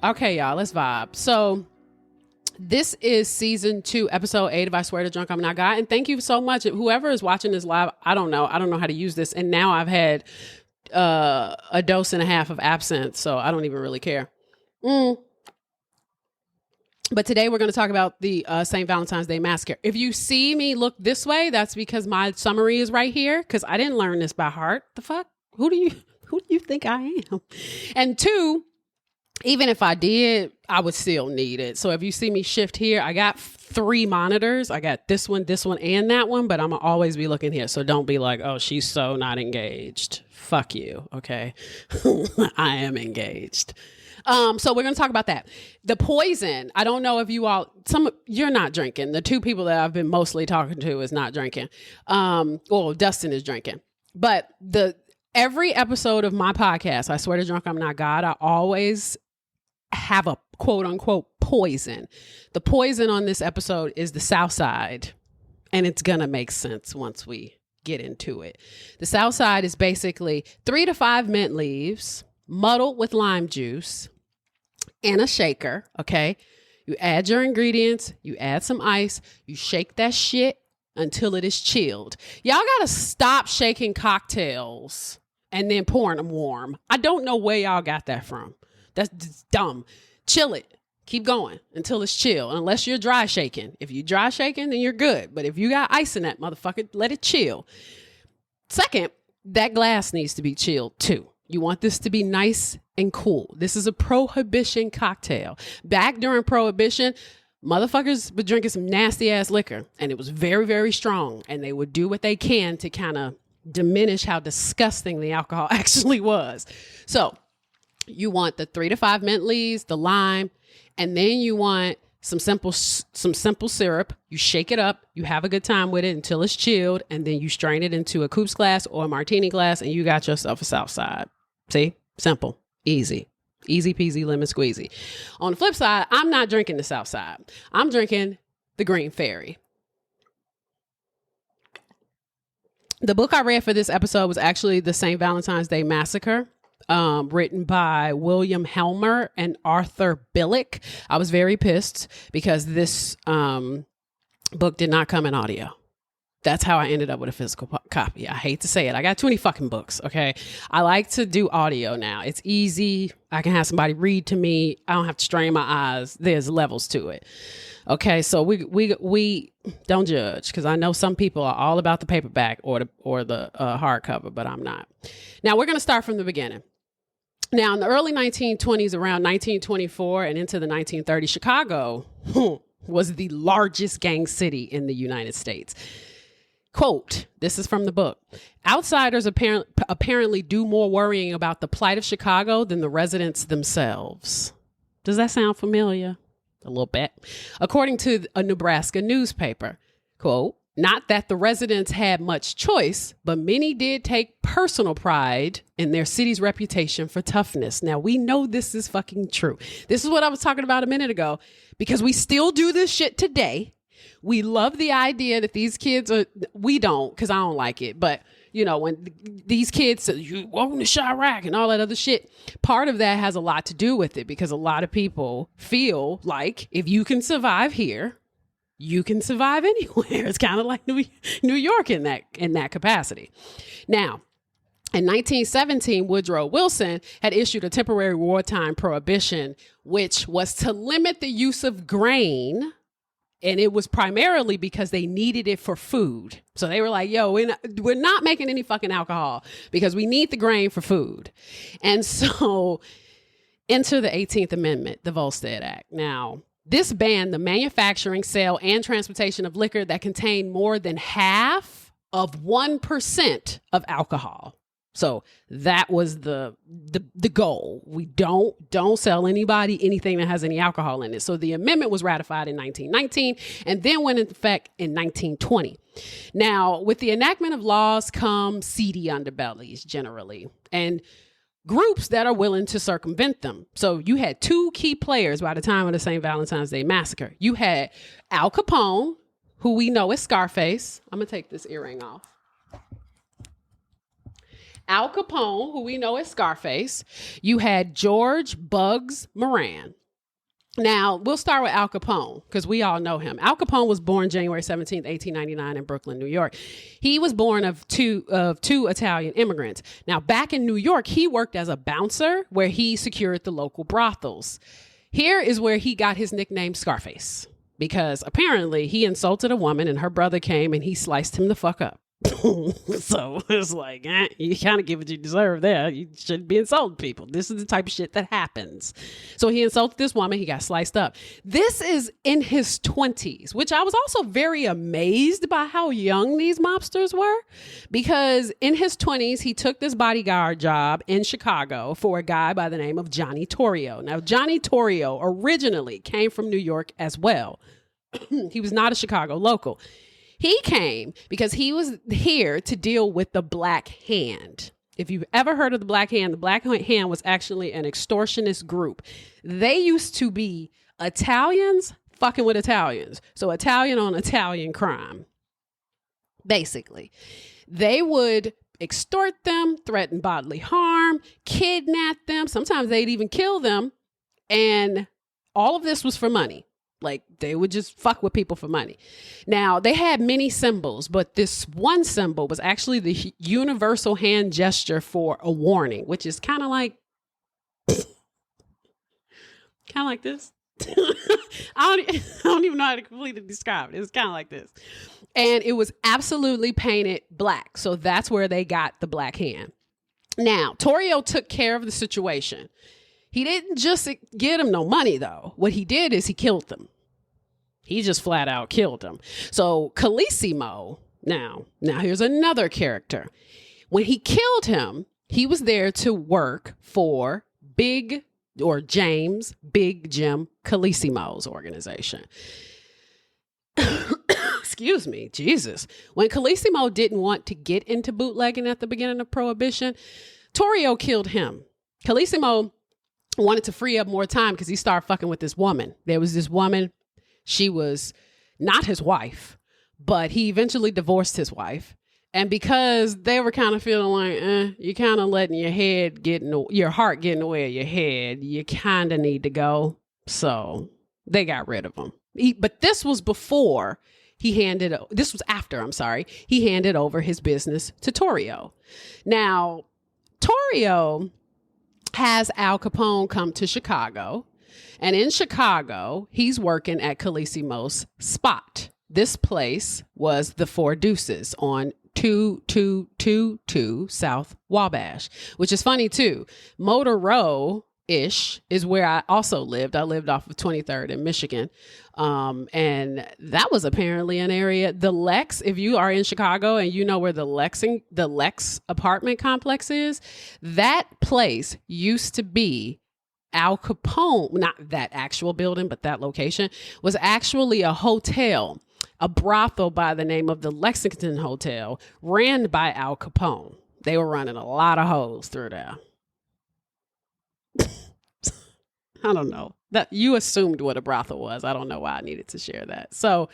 Okay, y'all, let's vibe. So this is season 2, episode 8 of I Swear to Drunk I'm Not God. And thank you so much. Whoever is watching this live, I don't know how to use this. And now I've had a dose and a half of absinthe, so I don't even really care. But today we're going to talk about the St. Valentine's Day Massacre. If you see me look this way, that's because my summary is right here, because I didn't learn this by heart. The fuck? Who do you think I am? And 2, even if I did, I would still need it. So if you see me shift here, I got 3 monitors. I got this one, and that one, but I'm going to always be looking here. So don't be like, oh, she's so not engaged. Fuck you. Okay. I am engaged. So we're going to talk about that. The poison. I don't know if you're not drinking. The 2 people that I've been mostly talking to is not drinking. Well, Dustin is drinking, but every episode of my podcast, I Swear to Drunk I'm Not God, I always have a quote unquote poison. The poison on this episode is the South Side, and it's going to make sense once we get into it. The South Side is basically 3 to 5 mint leaves, muddled with lime juice, and a shaker. Okay. You add your ingredients, you add some ice, you shake that shit until it is chilled. Y'all got to stop shaking cocktails and then pouring them warm. I don't know where y'all got that from. That's just dumb. Chill it. Keep going until it's chill. Unless you're dry shaking. If you dry shaking, then you're good. But if you got ice in that motherfucker, let it chill. Second, that glass needs to be chilled too. You want this to be nice and cool. This is a prohibition cocktail. Back during prohibition, motherfuckers were drinking some nasty ass liquor, and it was very, very strong. And they would do what they can to kind of diminish how disgusting the alcohol actually was. So you want the 3 to 5 mint leaves, the lime, and then you want some simple syrup. You shake it up. You have a good time with it until it's chilled, and then you strain it into a coupe glass or a martini glass, and you got yourself a South Side. See? Simple. Easy. Easy peasy lemon squeezy. On the flip side, I'm not drinking the South Side. I'm drinking the Green Fairy. The book I read for this episode was actually the St. Valentine's Day Massacre, written by William Helmer and Arthur Billick. I was very pissed because this book did not come in audio. That's how I ended up with a physical copy. I hate to say it. I got 20 fucking books. Okay. I like to do audio now. It's easy. I can have somebody read to me. I don't have to strain my eyes. There's levels to it. Okay. So we don't judge, because I know some people are all about the paperback or the hardcover, but I'm not. Now we're going to start from the beginning. Now in the early 1920s, around 1924 and into the 1930s, Chicago was the largest gang city in the United States. Quote, this is from the book. Outsiders apparently do more worrying about the plight of Chicago than the residents themselves. Does that sound familiar? A little bit. According to a Nebraska newspaper, quote, not that the residents had much choice, but many did take personal pride in their city's reputation for toughness. Now, we know this is fucking true. This is what I was talking about a minute ago, because we still do this shit today. We love the idea that these kids we don't, because I don't like it. But, you know, when these kids say, you own the Chirac and all that other shit, part of that has a lot to do with it, because a lot of people feel like if you can survive here, you can survive anywhere. It's kind of like New York in that capacity. Now, in 1917, Woodrow Wilson had issued a temporary wartime prohibition, which was to limit the use of grain. And it was primarily because they needed it for food. So they were like, yo, we're not making any fucking alcohol because we need the grain for food. And so enter the 18th Amendment, the Volstead Act. Now, this banned the manufacturing, sale, and transportation of liquor that contained more than half of 1% of alcohol. So that was the goal. We don't sell anybody anything that has any alcohol in it. So the amendment was ratified in 1919 and then went into effect in 1920. Now, with the enactment of laws come seedy underbellies generally, and groups that are willing to circumvent them. So you had 2 key players by the time of the St. Valentine's Day Massacre. You had Al Capone, who we know as Scarface. I'm going to take this earring off. Al Capone, who we know as Scarface. You had George Bugs Moran. Now, we'll start with Al Capone because we all know him. Al Capone was born January 17th, 1899 in Brooklyn, New York. He was born of two Italian immigrants. Now, back in New York, he worked as a bouncer where he secured the local brothels. Here is where he got his nickname Scarface because apparently he insulted a woman and her brother came and he sliced him the fuck up. So it's like, you kind of get what you deserve there. You shouldn't be insulting people. This is the type of shit that happens. So he insulted this woman. He got sliced up. This is in his 20s, which I was also very amazed by how young these mobsters were, because in his 20s, he took this bodyguard job in Chicago for a guy by the name of Johnny Torrio. Now, Johnny Torrio originally came from New York as well. He was not a Chicago local. He came because he was here to deal with the Black Hand. If you've ever heard of the Black Hand was actually an extortionist group. They used to be Italians fucking with Italians. So Italian on Italian crime, basically. They would extort them, threaten bodily harm, kidnap them. Sometimes they'd even kill them. And all of this was for money. Like, they would just fuck with people for money. Now, they had many symbols, but this one symbol was actually the universal hand gesture for a warning, which is kind of like this. I don't even know how to completely describe it. It's kind of like this. And it was absolutely painted black. So that's where they got the Black Hand. Now, Torrio took care of the situation. He didn't just get him no money, though. What he did is he killed them. He just flat out killed them. So Carissimo, now here's another character. When he killed him, he was there to work for James Big Jim Carissimo's organization. Excuse me, Jesus. When Carissimo didn't want to get into bootlegging at the beginning of Prohibition, Torrio killed him. Carissimo wanted to free up more time because he started fucking with this woman. There was this woman. She was not his wife, but he eventually divorced his wife. And because they were kind of feeling like, you're kind of letting your heart get in the way of your head. You kind of need to go. So they got rid of him. But this was after, he handed over his business to Torrio. Now, Torrio has Al Capone come to Chicago. And in Chicago, he's working at Carissimo's spot. This place was the Four Deuces on 2222 South Wabash, which is funny too. Motor Row-ish is where I also lived. I lived off of 23rd in Michigan. And that was apparently an area, the Lex, if you are in Chicago and you know where the Lex apartment complex is, that place used to be Al Capone, not that actual building, but that location was actually a hotel, a brothel by the name of the Lexington Hotel, ran by Al Capone. They were running a lot of hoes through there. I don't know. That you assumed what a brothel was. I don't know why I needed to share that. So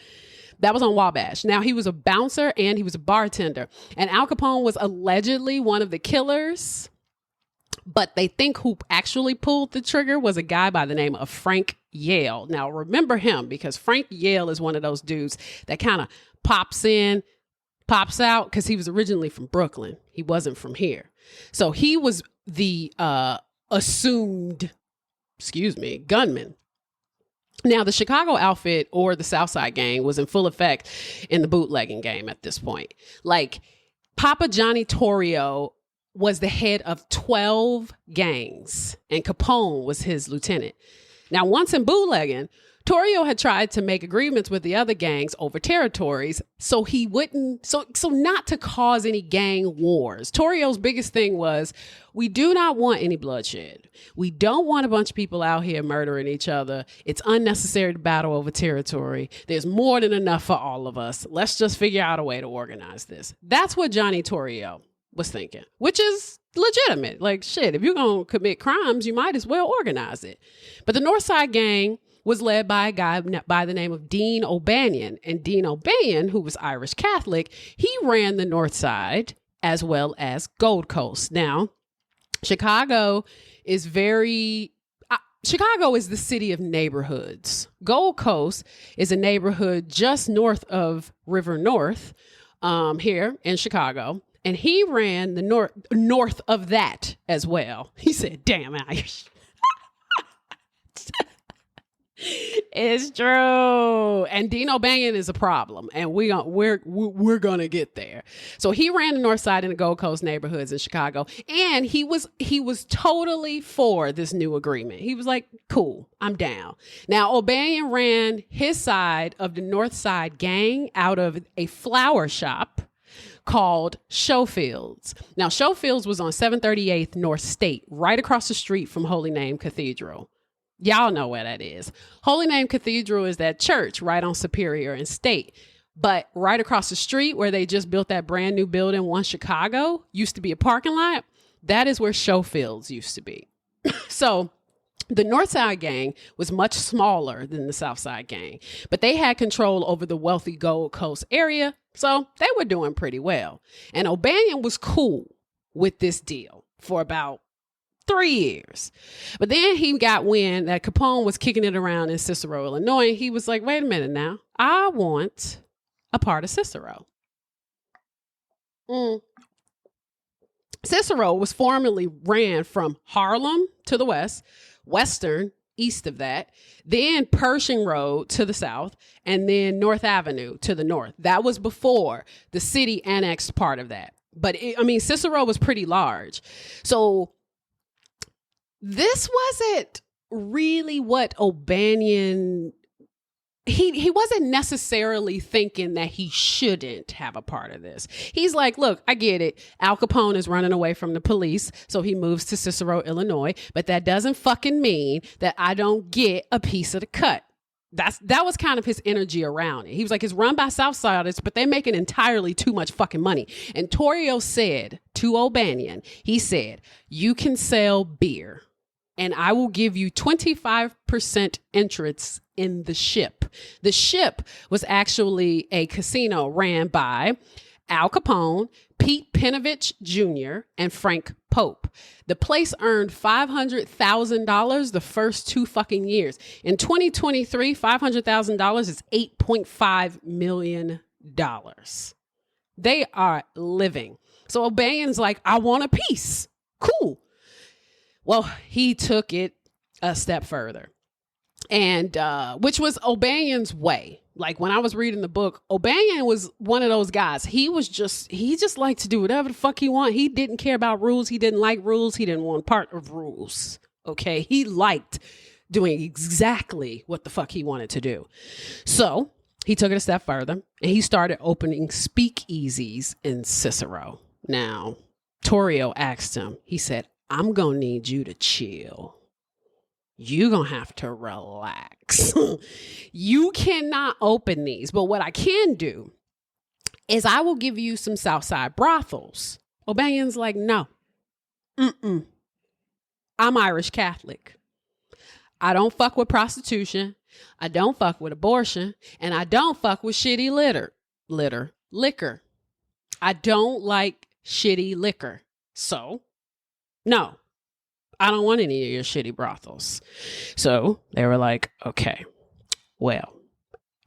that was on Wabash. Now, he was a bouncer and he was a bartender. And Al Capone was allegedly one of the killers. But they think who actually pulled the trigger was a guy by the name of Frank Yale. Now, remember him because Frank Yale is one of those dudes that kind of pops in, pops out because he was originally from Brooklyn. He wasn't from here. So he was the assumed, gunman. Now, the Chicago outfit or the Southside gang was in full effect in the bootlegging game at this point. Like, Papa Johnny Torrio was the head of 12 gangs, and Capone was his lieutenant. Now, once in bootlegging, Torrio had tried to make agreements with the other gangs over territories so he wouldn't, so not to cause any gang wars. Torrio's biggest thing was, we do not want any bloodshed. We don't want a bunch of people out here murdering each other. It's unnecessary to battle over territory. There's more than enough for all of us. Let's just figure out a way to organize this. That's what Johnny Torrio was thinking, which is legitimate. Like, shit, if you're going to commit crimes, you might as well organize it. But the Northside gang was led by a guy by the name of Dean O'Banion. And Dean O'Banion, who was Irish Catholic, he ran the North Side as well as Gold Coast. Now, Chicago is Chicago is the city of neighborhoods. Gold Coast is a neighborhood just north of River North, here in Chicago. And he ran the north of that as well. He said, damn Irish. It's true. And Dean O'Banion is a problem. And we're gonna get there. So he ran the north side in the Gold Coast neighborhoods in Chicago. And he was totally for this new agreement. He was like, cool, I'm down. Now O'Banion ran his side of the North Side gang out of a flower shop called Schofields. Now, Schofields was on 738th North State, right across the street from Holy Name Cathedral. Y'all know where that is. Holy Name Cathedral is that church right on Superior and State. But right across the street where they just built that brand new building, One Chicago, used to be a parking lot. That is where Schofields used to be. So the North Side gang was much smaller than the South Side gang, but they had control over the wealthy Gold Coast area. So they were doing pretty well. And O'Banion was cool with this deal for about 3 years. But then he got wind that Capone was kicking it around in Cicero, Illinois. He was like, wait a minute now. I want a part of Cicero. Cicero was formerly ran from Harlem to the west, Western east of that, then Pershing Road to the south, and then North Avenue to the north. That was before the city annexed part of that. But Cicero was pretty large. So this wasn't really what O'Banion, he wasn't necessarily thinking that he shouldn't have a part of this. He's like, look, I get it. Al Capone is running away from the police, so he moves to Cicero, Illinois. But that doesn't fucking mean that I don't get a piece of the cut. That was kind of his energy around it. He was like, it's run by Southsiders, but they're making entirely too much fucking money. And Torrio said to O'Banion, he said, you can sell beer and I will give you 25% interests in the Ship. The Ship was actually a casino ran by Al Capone, Pete Penovich Jr., and Frank Pope. The place earned $500,000 the first 2 fucking years. In 2023, $500,000 is $8.5 million. They are living. So O'Banion's like, I want a piece. Cool. Well, he took it a step further, and which was O'Banion's way. Like when I was reading the book, O'Banion was one of those guys. He just liked to do whatever the fuck he wanted. He didn't care about rules. He didn't like rules. He didn't want part of rules. Okay. He liked doing exactly what the fuck he wanted to do. So he took it a step further and he started opening speakeasies in Cicero. Now, Torrio asked him, he said, I'm going to need you to chill. You're going to have to relax. You cannot open these. But what I can do is I will give you some Southside brothels. O'Banion's like, no. I'm Irish Catholic. I don't fuck with prostitution. I don't fuck with abortion. And I don't fuck with shitty liquor. I don't like shitty liquor. So, no. I don't want any of your shitty brothels. So they were like, okay, well,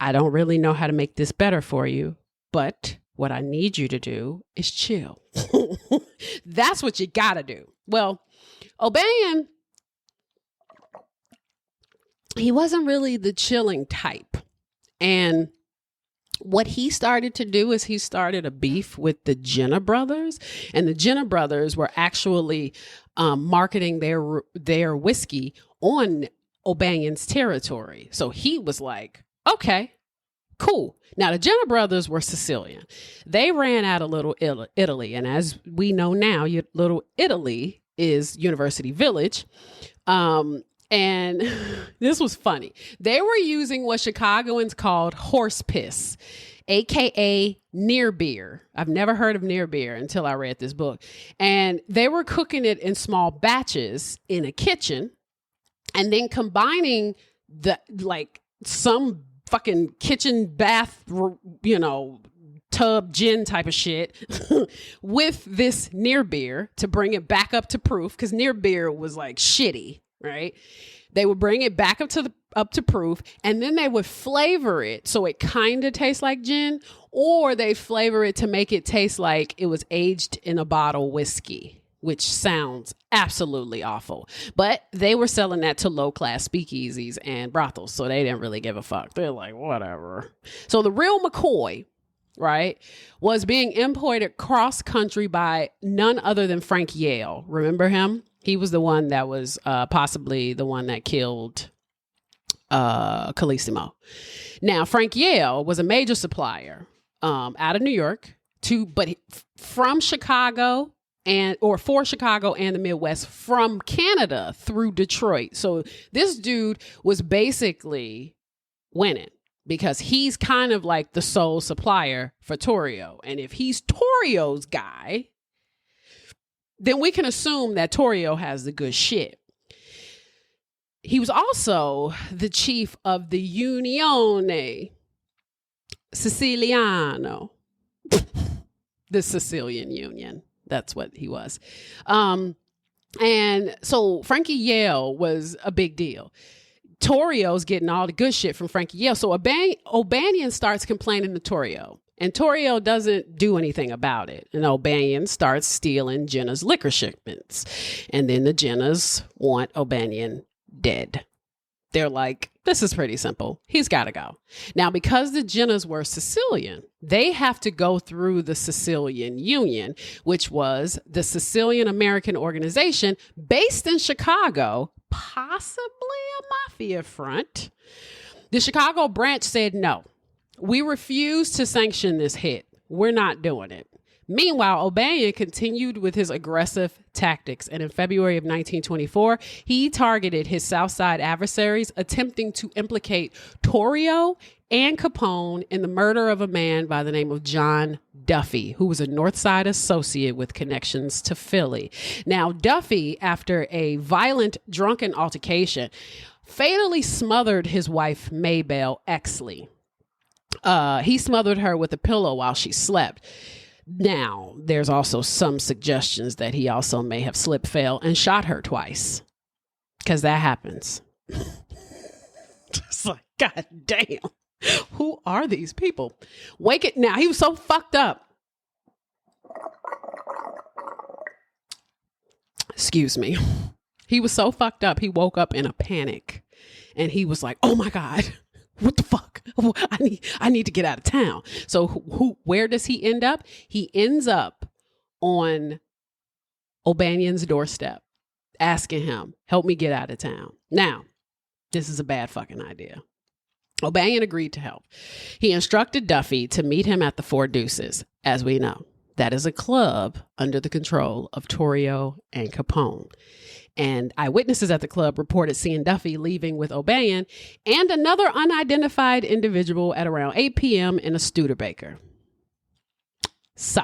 I don't really know how to make this better for you, but what I need you to do is chill. That's what you gotta do. Well, O'Banion, he wasn't really the chilling type. And what he started to do is he started a beef with the Jenner brothers, and the Jenner brothers were actually marketing their whiskey on O'Banion's territory. So he was like, okay, cool. Now the Jenner brothers were Sicilian. They ran out of Little Italy. And as we know now, Little Italy is University Village. And this was funny. They were using what Chicagoans called horse piss, AKA near beer. I've never heard of near beer until I read this book. And they were cooking it in small batches in a kitchen and then combining some fucking kitchen bath, tub gin type of shit with this near beer to bring it back up to proof, because near beer was like shitty, right? They would bring it back up to proof, and then they would flavor it so it kind of tastes like gin, or they flavor it to make it taste like it was aged in a bottle whiskey, which sounds absolutely awful. But they were selling that to low-class speakeasies and brothels, so they didn't really give a fuck. They're like, whatever. So the real McCoy, right, was being imported cross-country by none other than Frank Yale. Remember him? He was the one that was possibly the one that killed Calissimo. Now, Frank Yale was a major supplier out of New York from Chicago for Chicago and the Midwest, from Canada through Detroit. So this dude was basically winning because he's kind of like the sole supplier for Torrio. And if he's Torrio's guy, then we can assume that Torrio has the good shit. He was also the chief of the Unione Siciliano, the Sicilian Union. That's what he was. And so Frankie Yale was a big deal. Torrio's getting all the good shit from Frankie Yale. So O'Banion starts complaining to Torrio. And Torrio doesn't do anything about it. And O'Banion starts stealing Jenna's liquor shipments. And then the Jennas want O'Banion dead. They're like, this is pretty simple. He's got to go. Now, because the Jennas were Sicilian, they have to go through the Sicilian Union, which was the Sicilian American organization based in Chicago, possibly a mafia front. The Chicago branch said no. We refuse to sanction this hit. We're not doing it. Meanwhile, O'Banion continued with his aggressive tactics, and in February of 1924, he targeted his Southside adversaries, attempting to implicate Torrio and Capone in the murder of a man by the name of John Duffy, who was a Northside associate with connections to Philly. Now, Duffy, after a violent drunken altercation, fatally smothered his wife, Maybelle Exley. He smothered her with a pillow while she slept. Now, there's also some suggestions that he also may have slip, fell, and shot her twice. Because that happens. It's like, God damn. Who are these people? Now, he was so fucked up. Excuse me. He was so fucked up, he woke up in a panic. And he was like, oh my God. What the fuck? I need to get out of town. So where does he end up? He ends up on O'Banion's doorstep, asking him, help me get out of town. Now, this is a bad fucking idea. O'Banion agreed to help. He instructed Duffy to meet him at the Four Deuces. As we know, that is a club under the control of Torrio and Capone. And eyewitnesses at the club reported seeing Duffy leaving with O'Banion and another unidentified individual at around 8 p.m. in a Studebaker. So,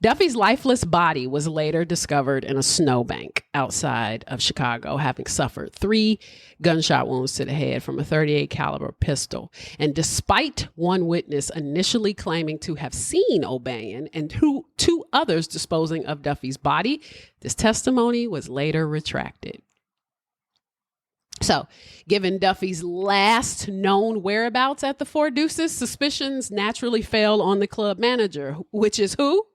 Duffy's lifeless body was later discovered in a snowbank outside of Chicago, having suffered 3 gunshot wounds to the head from a .38 caliber pistol. And despite one witness initially claiming to have seen O'Banion and two others disposing of Duffy's body, this testimony was later retracted. So, given Duffy's last known whereabouts at the Four Deuces, suspicions naturally fell on the club manager, which is who?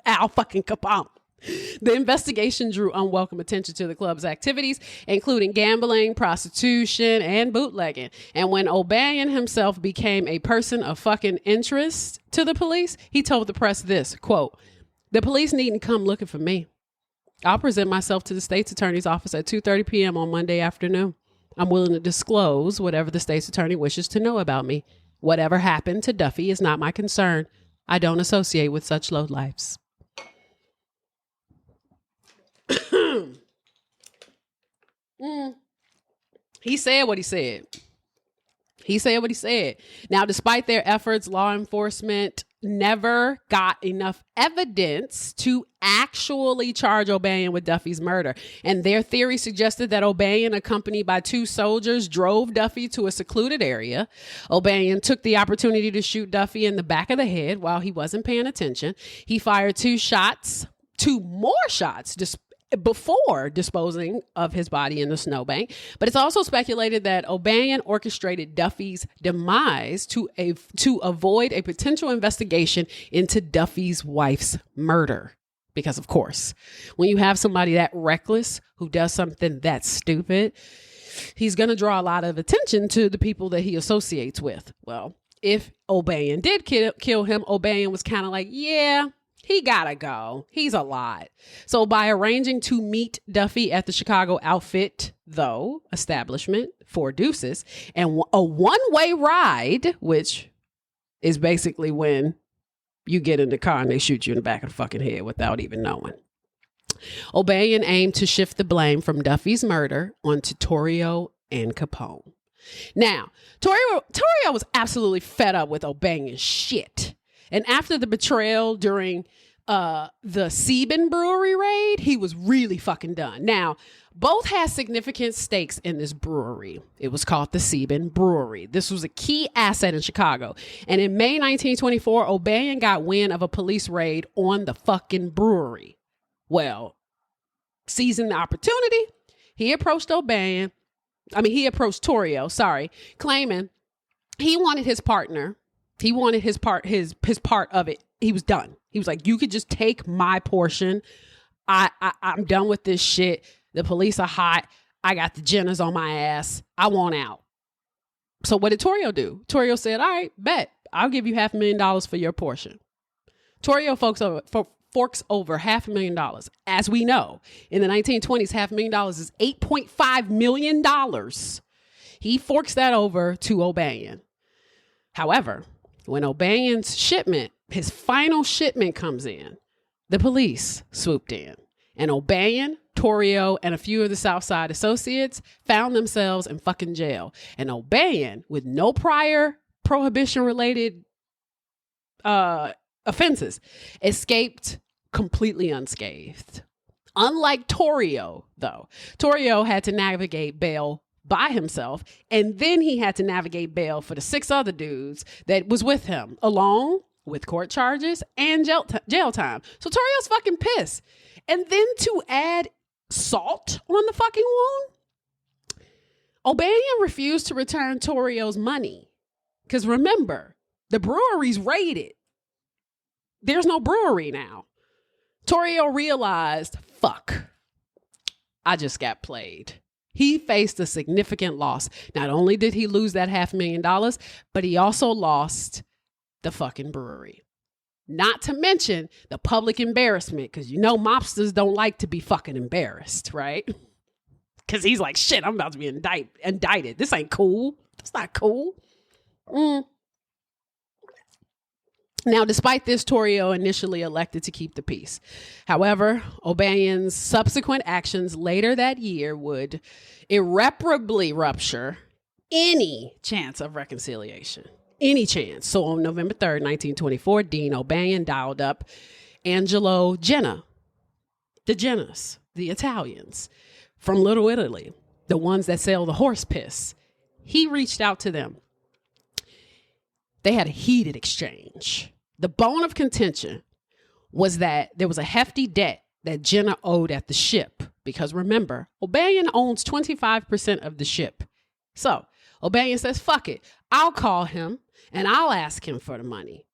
Al fucking Capone. The investigation drew unwelcome attention to the club's activities, including gambling, prostitution, and bootlegging. And when O'Banion himself became a person of fucking interest to the police, he told the press this, quote, "The police needn't come looking for me. I'll present myself to the state's attorney's office at 2:30 p.m. on Monday afternoon. I'm willing to disclose whatever the state's attorney wishes to know about me. Whatever happened to Duffy is not my concern. I don't associate with such lowlifes." He said what he said. He said what he said. Now, despite their efforts, law enforcement never got enough evidence to actually charge O'Banion with Duffy's murder. And their theory suggested that O'Banion, accompanied by 2 soldiers, drove Duffy to a secluded area. O'Banion took the opportunity to shoot Duffy in the back of the head while he wasn't paying attention. He fired 2 more shots before disposing of his body in the snowbank. But it's also speculated that O'Banion orchestrated Duffy's demise to avoid a potential investigation into Duffy's wife's murder. Because, of course, when you have somebody that reckless who does something that stupid, he's going to draw a lot of attention to the people that he associates with. Well, if O'Banion did kill him, O'Banion was kind of like, yeah, he gotta go. He's a lot. So by arranging to meet Duffy at the Chicago Outfit, though, establishment for Deuces, and a one-way ride, which is basically when you get in the car and they shoot you in the back of the fucking head without even knowing. O'Banion aimed to shift the blame from Duffy's murder onto Torrio and Capone. Now, Torrio was absolutely fed up with O'Banion's shit. And after the betrayal during the Sebin Brewery raid, he was really fucking done. Now, both had significant stakes in this brewery. It was called the Sebin Brewery. This was a key asset in Chicago. And in May 1924, O'Banion got wind of a police raid on the fucking brewery. Well, seizing the opportunity, he approached Torrio, claiming he wanted his partner. He wanted his part of it. He was done. He was like, you could just take my portion. I'm done with this shit. The police are hot. I got the Jenners on my ass. I want out. So what did Torrio do? Torrio said, all right, bet. I'll give you $500,000 for your portion. Torrio forks over $500,000. As we know, in the 1920s, $500,000 is $8.5 million. He forks that over to O'Banion. However, when O'Banion's his final shipment comes in, the police swooped in, and O'Banion, Torrio, and a few of the Southside associates found themselves in fucking jail. And O'Banion, with no prior prohibition-related offenses, escaped completely unscathed. Unlike Torrio, though, Torrio had to navigate bail by himself, and then he had to navigate bail for the 6 other dudes that was with him, along with court charges and jail time. So Torrio's fucking pissed. And then to add salt on the fucking wound, O'Banion refused to return Torrio's money. Because remember, the brewery's raided. There's no brewery now. Torrio realized, fuck, I just got played. He faced a significant loss. Not only did he lose that $500,000, but he also lost the fucking brewery. Not to mention the public embarrassment, because you know mobsters don't like to be fucking embarrassed, right? Because he's like, shit, I'm about to be indicted. This ain't cool. That's not cool. Now, despite this, Torrio initially elected to keep the peace. However, O'Banion's subsequent actions later that year would irreparably rupture any chance of reconciliation. Any chance. So on November 3rd, 1924, Dean O'Banion dialed up Angelo Genna, the Jenners, the Italians from Little Italy, the ones that sell the horse piss. He reached out to them. They had a heated exchange. The bone of contention was that there was a hefty debt that Jenna owed at the ship. Because remember, O'Banion owns 25% of the ship. So O'Banion says, fuck it. I'll call him and I'll ask him for the money.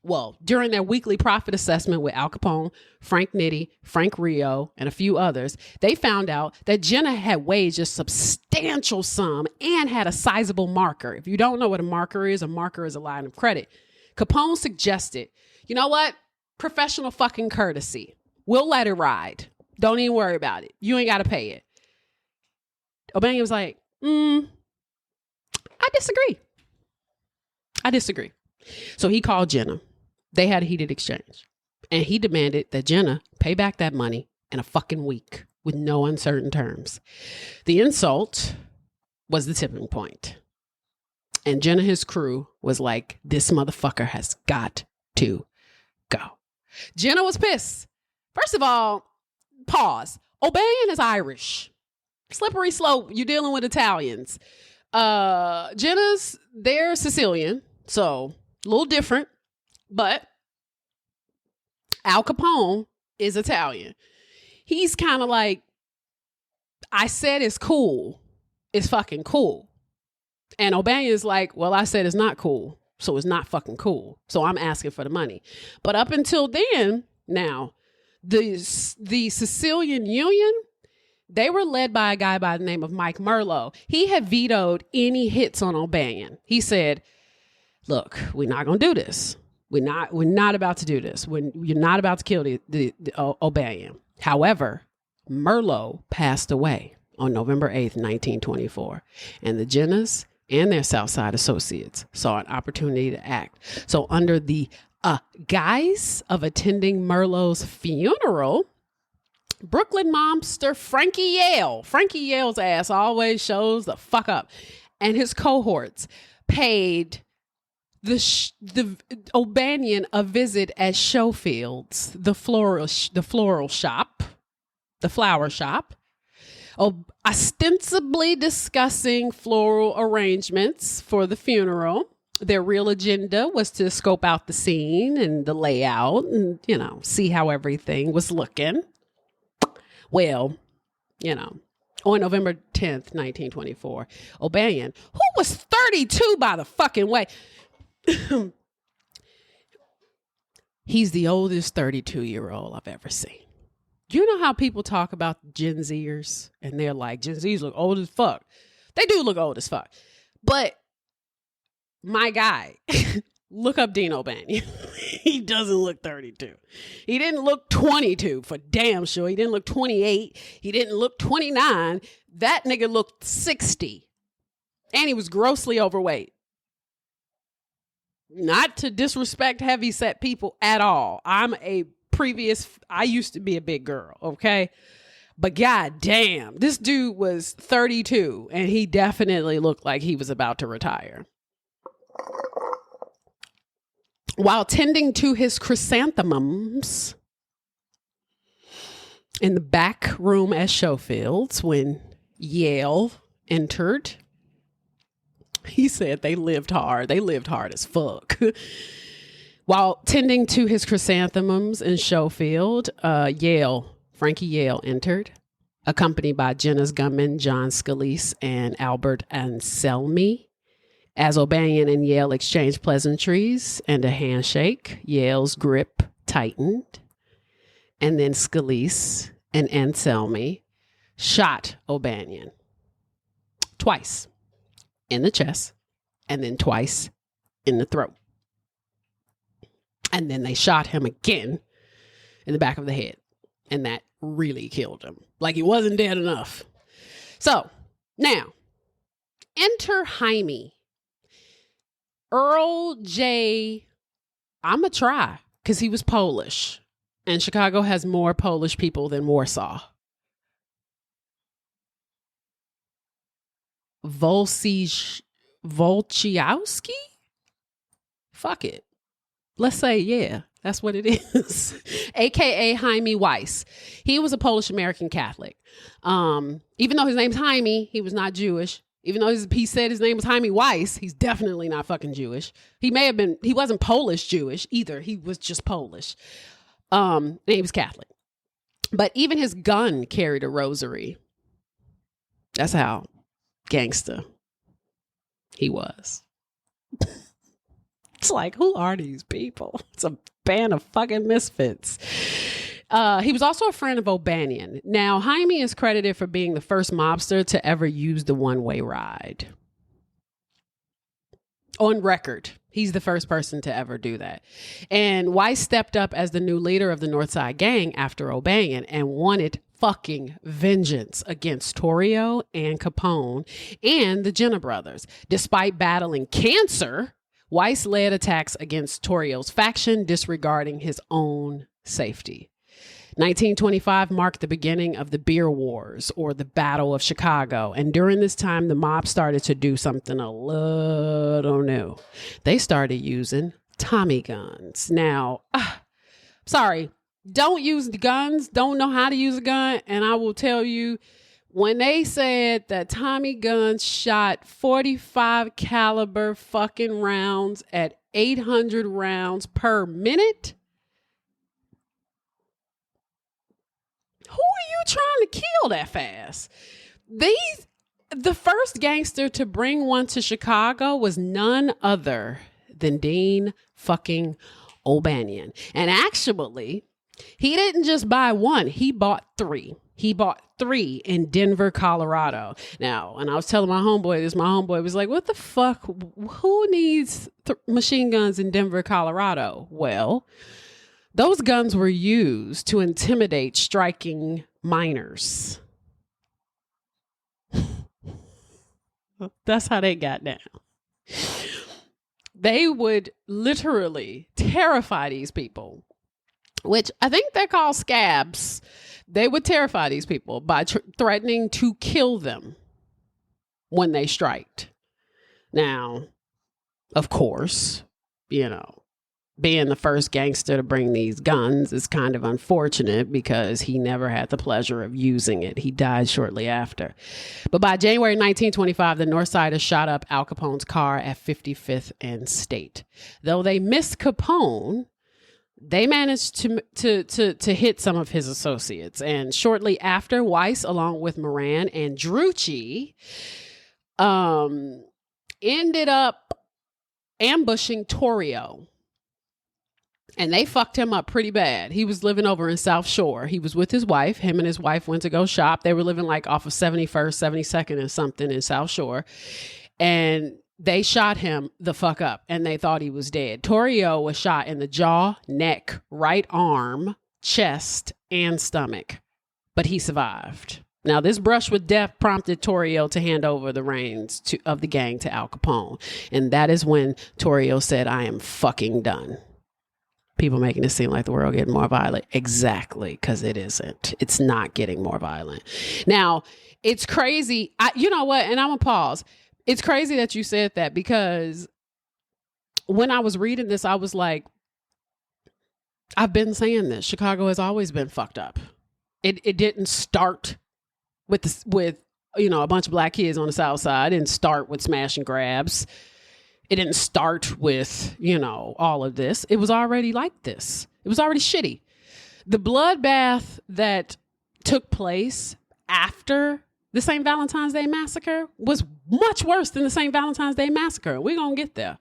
Well, during their weekly profit assessment with Al Capone, Frank Nitti, Frank Rio, and a few others, they found out that Jenna had waged a substantial sum and had a sizable marker. If you don't know what a marker is a line of credit. Capone suggested, you know what? Professional fucking courtesy. We'll let it ride. Don't even worry about it. You ain't got to pay it. O'Banion was like, I disagree. So he called Jenna. They had a heated exchange. And he demanded that Jenna pay back that money in a fucking week with no uncertain terms. The insult was the tipping point. And Jenna and his crew was like, this motherfucker has got to go. Jenna was pissed. First of all, pause. O'Banion is Irish. Slippery slope. You're dealing with Italians. Jenna's, they're Sicilian, so a little different. But Al Capone is Italian. He's kind of like, I said it's cool. It's fucking cool. And O'Banion's like, well, I said it's not cool. So it's not fucking cool. So I'm asking for the money. But up until then, now, the Sicilian Union, they were led by a guy by the name of Mike Merlo. He had vetoed any hits on O'Banion. He said, look, we're not going to do this. We're not about to do this. You're not about to kill the O'Banion. However, Merlo passed away on November 8th, 1924. And the Jennas and their Southside associates saw an opportunity to act. So under the guise of attending Merlo's funeral, Brooklyn mobster Frankie Yale's ass always shows the fuck up, and his cohorts paid the O'Banion a visit at Schofield's, the flower shop, ostensibly discussing floral arrangements for the funeral. Their real agenda was to scope out the scene and the layout and, see how everything was looking. Well, on November 10th, 1924, O'Banion, who was 32 by the fucking way, he's the oldest 32-year-old I've ever seen. You know how people talk about Gen Zers and they're like, Gen Zs look old as fuck. They do look old as fuck. But my guy, look up Dean O'Banion. He doesn't look 32. He didn't look 22 for damn sure. He didn't look 28. He didn't look 29. That nigga looked 60. And he was grossly overweight. Not to disrespect heavyset people at all. I used to be a big girl, okay? But god damn, this dude was 32 and he definitely looked like he was about to retire. While tending to his chrysanthemums in the back room at Schofield's when Yale entered, he said they lived hard. They lived hard as fuck. While tending to his chrysanthemums in Schofield, Frankie Yale entered, accompanied by Jenna's gunman, John Scalise and Albert Anselmi. As O'Banion and Yale exchanged pleasantries and a handshake, Yale's grip tightened. And then Scalise and Anselmi shot O'Banion twice in the chest and then twice in the throat. And then they shot him again in the back of the head. And that really killed him. Like he wasn't dead enough. So now, enter Jaime. Earl J. I'm going to try because he was Polish. And Chicago has more Polish people than Warsaw. Wolciowski? Fuck it. Let's say, yeah, that's what it is. AKA Jaime Weiss. He was a Polish American Catholic. Even though his name's Jaime, he was not Jewish. Even though he said his name was Jaime Weiss, he's definitely not fucking Jewish. He wasn't Polish Jewish either. He was just Polish. And he was Catholic. But even his gun carried a rosary. That's how gangster he was. It's like, who are these people? It's a band of fucking misfits. He was also a friend of O'Banion. Now, Jaime is credited for being the first mobster to ever use the one-way ride. On record, he's the first person to ever do that. And Weiss stepped up as the new leader of the Northside Gang after O'Banion and wanted fucking vengeance against Torrio and Capone and the Jenner brothers. Despite battling cancer, Weiss led attacks against Torrio's faction, disregarding his own safety. 1925 marked the beginning of the beer wars, or the Battle of Chicago. And during this time, the mob started to do something a little new. They started using Tommy guns. Now, sorry, don't use the guns, don't know how to use a gun. And I will tell you, when they said that Tommy guns shot 45 caliber fucking rounds at 800 rounds per minute, who are you trying to kill that fast? The first gangster to bring one to Chicago was none other than Dean fucking O'Banion. And actually, he didn't just buy one, he bought three. He bought three in Denver, Colorado. Now, and I was telling my homeboy was like, what the fuck? Who needs machine guns in Denver, Colorado? Well, those guns were used to intimidate striking minors. That's how they got down. They would literally terrify these people, which I think they're called scabs. They would terrify these people by threatening to kill them when they striked. Now, of course, being the first gangster to bring these guns is kind of unfortunate because he never had the pleasure of using it. He died shortly after. But by January 1925, the Northsiders shot up Al Capone's car at 55th and State. Though they missed Capone, they managed to hit some of his associates. And shortly after, Weiss, along with Moran and Drucci, ended up ambushing Torrio. And they fucked him up pretty bad. He was living over in South Shore. He was with his wife. Him and his wife went to go shop. They were living like off of 71st, 72nd and something in South Shore. And they shot him the fuck up and they thought he was dead. Torrio was shot in the jaw, neck, right arm, chest, and stomach, but he survived. Now, this brush with death prompted Torrio to hand over the reins of the gang to Al Capone. And that is when Torrio said, I am fucking done. People making it seem like the world getting more violent. Exactly, because it isn't. It's not getting more violent. Now, it's crazy. You know what? And I'm going to pause. It's crazy that you said that, because when I was reading this, I was like, I've been saying this. Chicago has always been fucked up. It didn't start with a bunch of black kids on the South Side. It didn't start with smash and grabs. It didn't start with, all of this. It was already like this. It was already shitty. The bloodbath that took place after the St. Valentine's Day Massacre was much worse than the St. Valentine's Day Massacre. We're going to get there.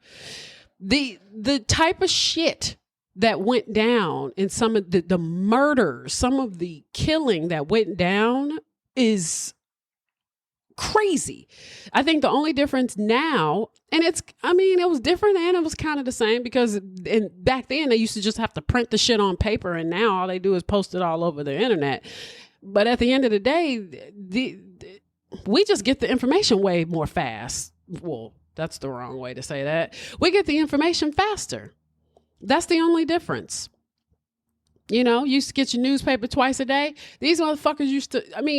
The type of shit that went down in some of the murders, some of the killing that went down is crazy. I think the only difference now, and it was different and it was kind of the same, because back then they used to just have to print the shit on paper, and now all they do is post it all over the internet. But at the end of the day, we just get the information way more fast. Well, that's the wrong way to say that. We get the information faster. That's the only difference. You used to get your newspaper twice a day. These motherfuckers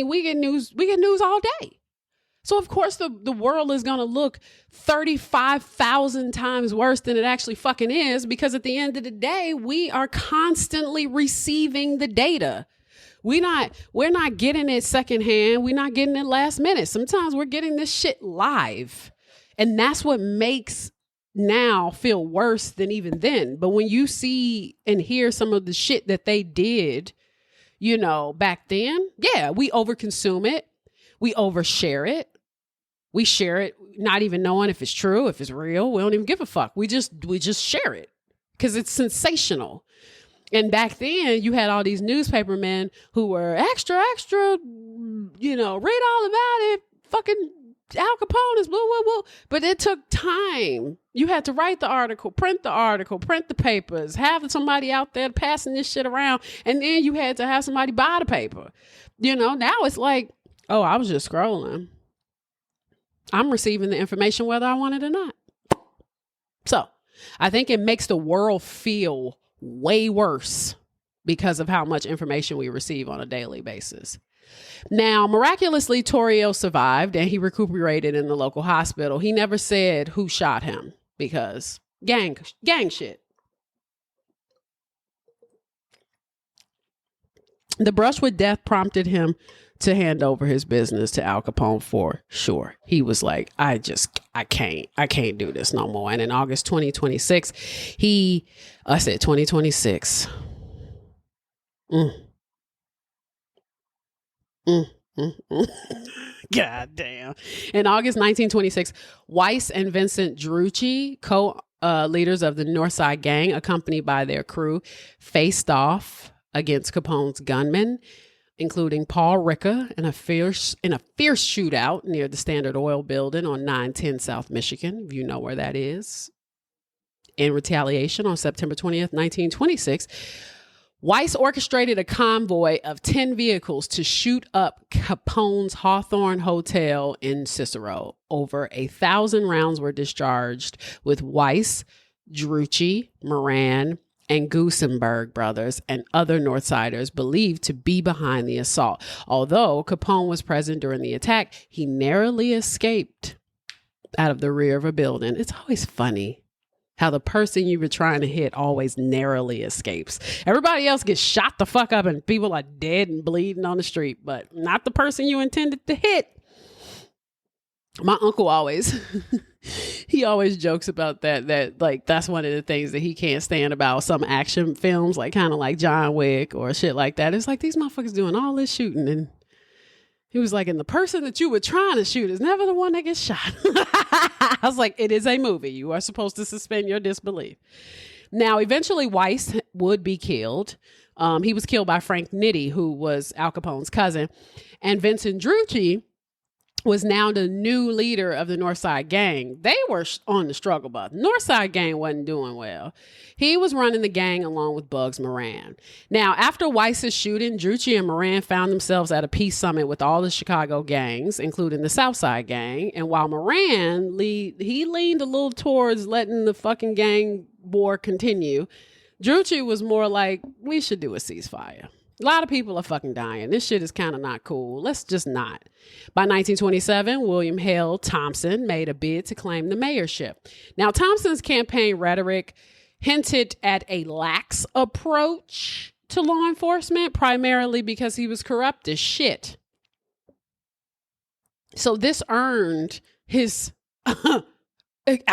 we get news all day. So of course the world is going to look 35,000 times worse than it actually fucking is, because at the end of the day, we are constantly receiving the data. We're not getting it secondhand. We're not getting it last minute. Sometimes we're getting this shit live. And that's what makes now feel worse than even then. But when you see and hear some of the shit that they did, back then, yeah, we overconsume it. We overshare it. We share it, not even knowing if it's true, if it's real. We don't even give a fuck. We just share it because it's sensational. And back then, you had all these newspaper men who were extra, read all about it. Fucking Al Capone is blah, blah, blah. But it took time. You had to write the article, print the papers, have somebody out there passing this shit around. And then you had to have somebody buy the paper. Now it's like, oh, I was just scrolling. I'm receiving the information whether I want it or not. So I think it makes the world feel way worse because of how much information we receive on a daily basis. Now, miraculously, Torrio survived and he recuperated in the local hospital. He never said who shot him because gang shit. The brush with death prompted him to hand over his business to Al Capone for sure. He was like, I can't do this no more. And in August 2026, I said 2026. God damn. In August 1926, Weiss and Vincent Drucci, co-leaders of the Northside Gang, accompanied by their crew, faced off against Capone's gunmen, including Paul Ricca, in a fierce shootout near the Standard Oil building on 910 South Michigan, if you know where that is. In retaliation, on September 20th, 1926, Weiss orchestrated a convoy of 10 vehicles to shoot up Capone's Hawthorne Hotel in Cicero. Over 1,000 rounds were discharged, with Weiss, Drucci, Moran, and Gusenberg brothers and other Northsiders believed to be behind the assault. Although Capone was present during the attack, he narrowly escaped out of the rear of a building. It's always funny how the person you were trying to hit always narrowly escapes. Everybody else gets shot the fuck up and people are dead and bleeding on the street, but not the person you intended to hit. My uncle always, he always jokes about that like that's one of the things that he can't stand about some action films, like kind of like John Wick or shit like that. It's like these motherfuckers doing all this shooting, and he was like, and the person that you were trying to shoot is never the one that gets shot. I was like, it is a movie. You are supposed to suspend your disbelief. Now, eventually Weiss would be killed. He was killed by Frank Nitti, who was Al Capone's cousin, and Vincent Drucci was now the new leader of the Northside Gang. They were on the struggle bus. Northside Gang wasn't doing well. He was running the gang along with Bugs Moran. Now, after Weiss's shooting, Drucci and Moran found themselves at a peace summit with all the Chicago gangs, including the Southside Gang. And while Moran, he leaned a little towards letting the fucking gang war continue, Drucci was more like, we should do a ceasefire. A lot of people are fucking dying. This shit is kind of not cool. Let's just not. By 1927, William Hale Thompson made a bid to claim the mayorship. Now, Thompson's campaign rhetoric hinted at a lax approach to law enforcement, primarily because he was corrupt as shit. So this earned his Al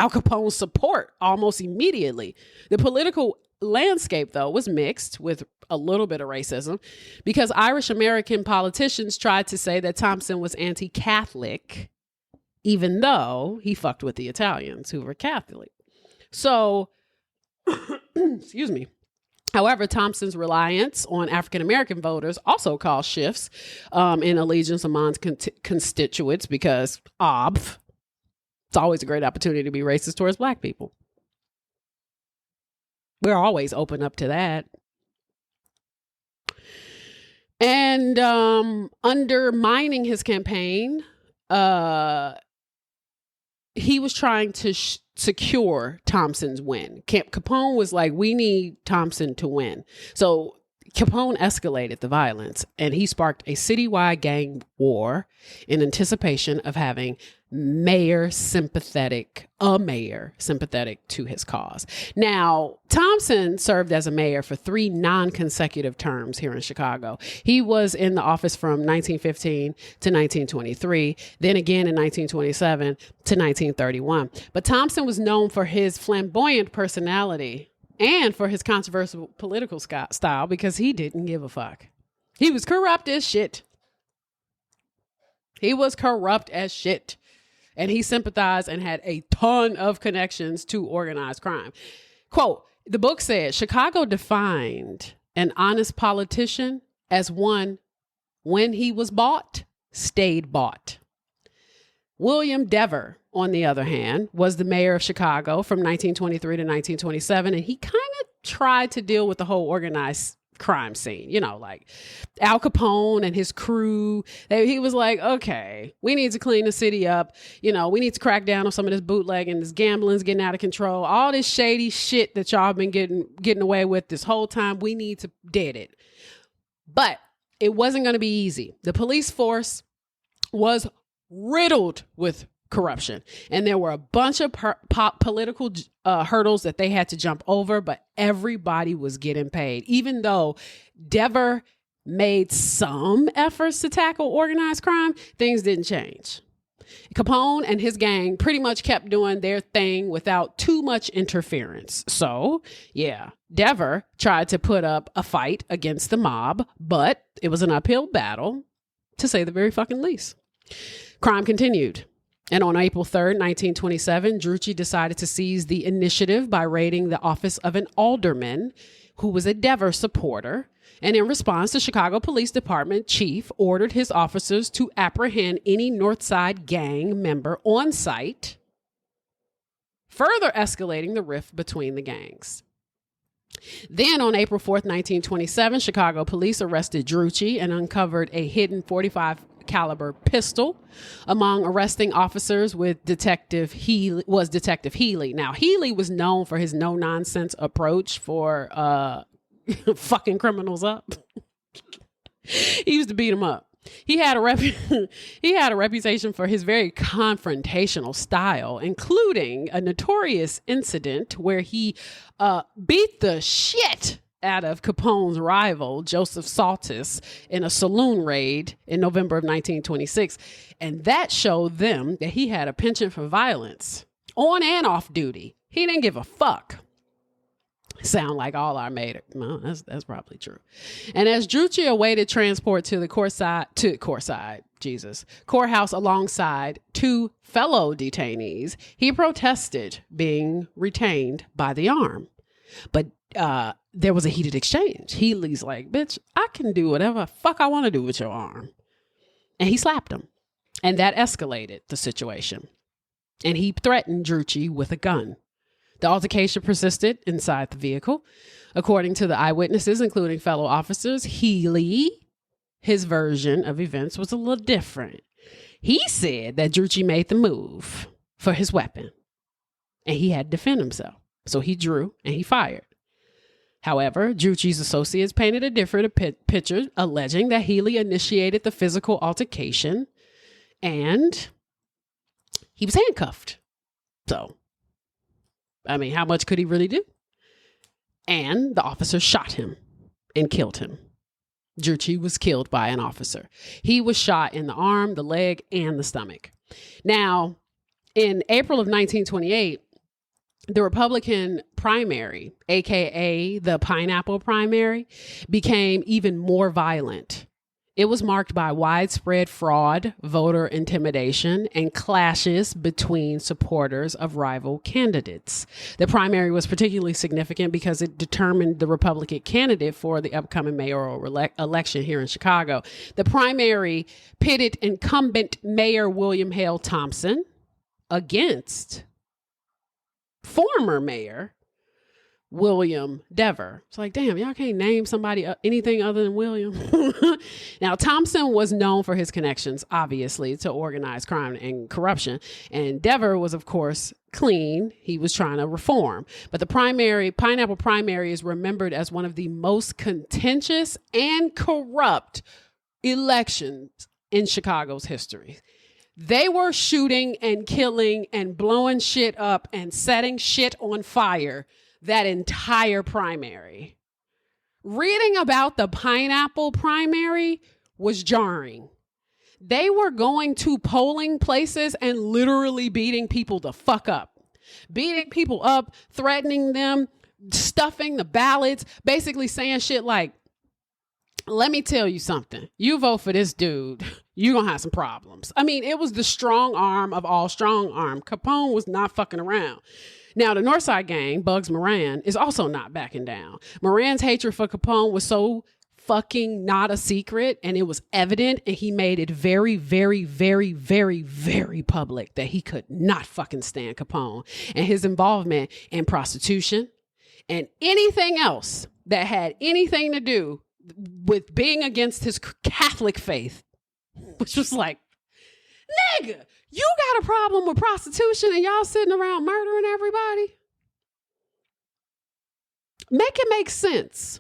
Capone's support almost immediately. The political landscape, though, was mixed with a little bit of racism because Irish American politicians tried to say that Thompson was anti-Catholic, even though he fucked with the Italians who were Catholic. So, excuse me. However, Thompson's reliance on African American voters also caused shifts in allegiance among constituents because it's always a great opportunity to be racist towards Black people. We're always open up to that. And undermining his campaign, he was trying to secure Thompson's win. Capone was like, we need Thompson to win. So Capone escalated the violence and he sparked a citywide gang war in anticipation of having a mayor sympathetic to his cause. Now, Thompson served as a mayor for 3 non-consecutive terms here in Chicago. He was in the office from 1915 to 1923, then again in 1927 to 1931. But Thompson was known for his flamboyant personality and for his controversial political style because he didn't give a fuck. He was corrupt as shit. And he sympathized and had a ton of connections to organized crime. Quote, the book said, Chicago defined an honest politician as one, when he was bought, stayed bought. William Dever, on the other hand, was the mayor of Chicago from 1923 to 1927, and he kind of tried to deal with the whole organized crime scene, like Al Capone and his crew. He was like, okay, we need to clean the city up. We need to crack down on some of this bootlegging, this gambling's getting out of control. All this shady shit that y'all been getting away with this whole time. We need to dead it. But it wasn't going to be easy. The police force was riddled with corruption, and there were a bunch of political hurdles that they had to jump over, but everybody was getting paid. Even though Dever made some efforts to tackle organized crime, things didn't change. Capone and his gang pretty much kept doing their thing without too much interference. So, yeah, Dever tried to put up a fight against the mob, but it was an uphill battle, to say the very fucking least. Crime continued. And on April 3rd, 1927, Drucci decided to seize the initiative by raiding the office of an alderman who was a Dever supporter. And in response, the Chicago Police Department chief ordered his officers to apprehend any Northside gang member on site, further escalating the rift between the gangs. Then on April 4th, 1927, Chicago police arrested Drucci and uncovered a hidden .45 caliber pistol. Among arresting officers with Detective Healy. Now, Healy was known for his no-nonsense approach for fucking criminals up. He used to beat them up. He had a reputation for his very confrontational style, including a notorious incident where he beat the shit out of Capone's rival, Joseph Saltis, in a saloon raid in November of 1926. And that showed them that he had a penchant for violence on and off duty. He didn't give a fuck. Sound like all our made. Well, that's probably true. And as Drucci awaited transport to the courthouse alongside two fellow detainees, he protested being retained by the arm. But there was a heated exchange. Healy's like, bitch, I can do whatever fuck I want to do with your arm. And he slapped him. And that escalated the situation. And he threatened Drucci with a gun. The altercation persisted inside the vehicle. According to the eyewitnesses, including fellow officers, Healy, his version of events was a little different. He said that Drucci made the move for his weapon and he had to defend himself. So he drew and he fired. However, Drucci's associates painted a different picture, alleging that Healy initiated the physical altercation and he was handcuffed. So, I mean, how much could he really do? And the officer shot him and killed him. Drucci was killed by an officer. He was shot in the arm, the leg, and the stomach. Now, in April of 1928, the Republican primary, aka the pineapple primary, became even more violent. It was marked by widespread fraud, voter intimidation, and clashes between supporters of rival candidates. The primary was particularly significant because it determined the Republican candidate for the upcoming mayoral election here in Chicago. The primary pitted incumbent Mayor William Hale Thompson against former mayor William Dever. It's like, damn, y'all can't name somebody anything other than William. Now, Thompson was known for his connections, obviously, to organized crime and corruption. And Dever was, of course, clean. He was trying to reform. But the pineapple primary is remembered as one of the most contentious and corrupt elections in Chicago's history. They were shooting and killing and blowing shit up and setting shit on fire that entire primary. Reading about the pineapple primary was jarring. They were going to polling places and literally beating people the fuck up. Beating people up, threatening them, stuffing the ballots, basically saying shit like, let me tell you something. You vote for this dude, you're going to have some problems. I mean, it was the strong arm of all strong arm. Capone was not fucking around. Now, the Northside gang, Bugs Moran, is also not backing down. Moran's hatred for Capone was so fucking not a secret, and it was evident, and he made it very, very, very, very, very public that he could not fucking stand Capone and his involvement in prostitution and anything else that had anything to do with being against his Catholic faith, which was like, nigga, you got a problem with prostitution and y'all sitting around murdering everybody? Make it make sense.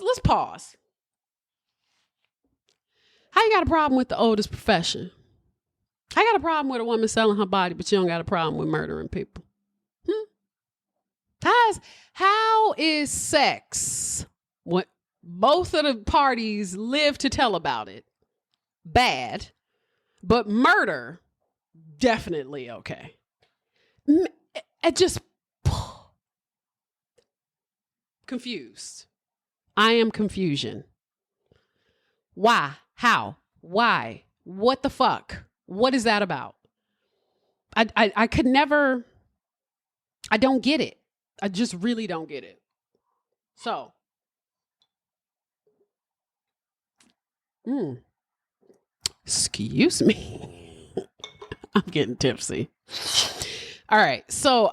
Let's pause. How you got a problem with the oldest profession? How you got a problem with a woman selling her body, but you don't got a problem with murdering people? How is sex, what both of the parties live to tell about it, bad, but murder, definitely okay? I just confused. I am confusion. Why? How? Why? What the fuck? What is that about? I could never, I don't get it. I just really don't get it. So, excuse me. I'm getting tipsy. All right. So,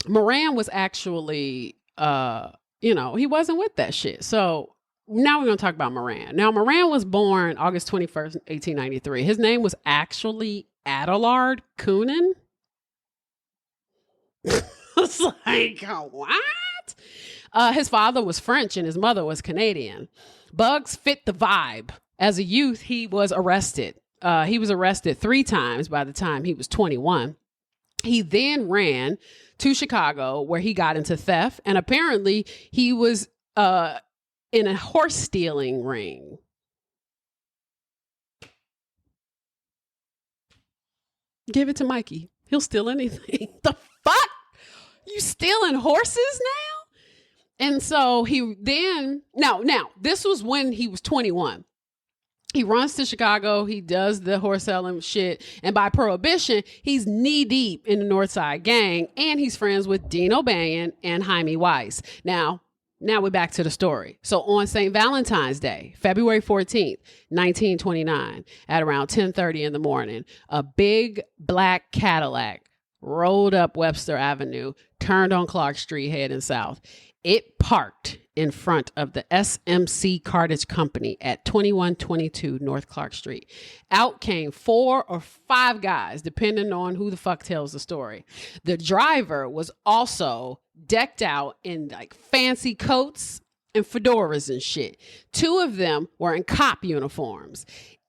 Moran was actually, he wasn't with that shit. So now we're going to talk about Moran. Now, Moran was born August 21st, 1893. His name was actually Adelard Coonan. It's like, what? His father was French and his mother was Canadian. Bugs fit the vibe. As a youth, he was arrested. He was arrested 3 times by the time he was 21. He then ran to Chicago where he got into theft. And apparently he was in a horse stealing ring. Give it to Mikey. He'll steal anything. The fuck? You stealing horses now? And so he then, now, this was when he was 21. He runs to Chicago. He does the horse selling shit. And by prohibition, he's knee deep in the Northside gang. And he's friends with Dean O'Banion and Jaime Weiss. Now we're back to the story. So on St. Valentine's Day, February 14th, 1929, at around 10:30 in the morning, a big black Cadillac rolled up Webster Avenue, turned on Clark Street, heading south. It parked in front of the SMC Cartage Company at 2122 North Clark Street. Out came 4 or 5 guys, depending on who the fuck tells the story. The driver was also decked out in like fancy coats and fedoras and shit. 2 of them were in cop uniforms.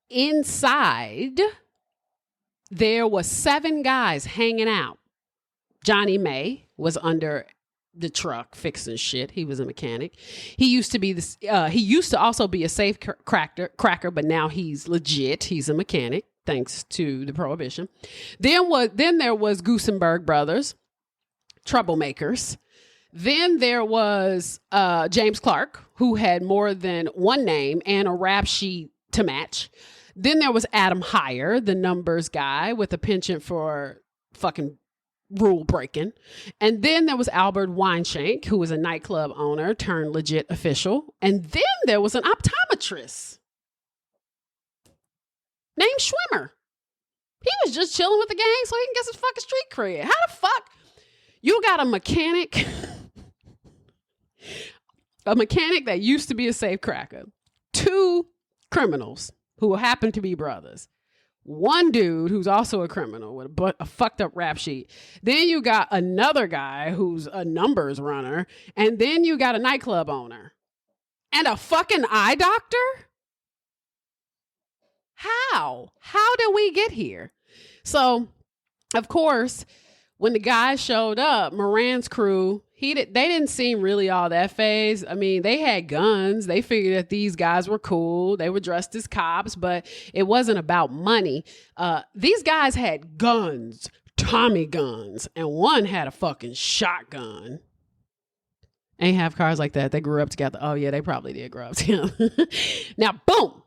Inside, there was 7 guys hanging out. Johnny May was under the truck fixing shit. He was a mechanic. He used to be this. He used to also be a safe cracker, but now he's legit. He's a mechanic thanks to the prohibition. Then there was Goosenberg brothers, troublemakers. Then there was James Clark, who had more than one name and a rap sheet to match. Then there was Adam Heyer, the numbers guy with a penchant for fucking rule breaking. And then there was Albert Weinshank, who was a nightclub owner turned legit official. And then there was an optometrist named Schwimmer. He was just chilling with the gang so he can get his fucking street cred. How the fuck you got a mechanic, that used to be a safe cracker, 2 criminals who happen to be brothers, 1 dude who's also a criminal with a fucked up rap sheet. Then you got another guy who's a numbers runner. And then you got a nightclub owner and a fucking eye doctor. How did we get here? So, of course, when the guys showed up, Moran's crew, they didn't seem really all that fazed. I mean, they had guns. They figured that these guys were cool. They were dressed as cops, but it wasn't about money. These guys had guns, Tommy guns, and one had a fucking shotgun. Ain't have cars like that. They grew up together. Oh, yeah, they probably did grow up together. Now, boom,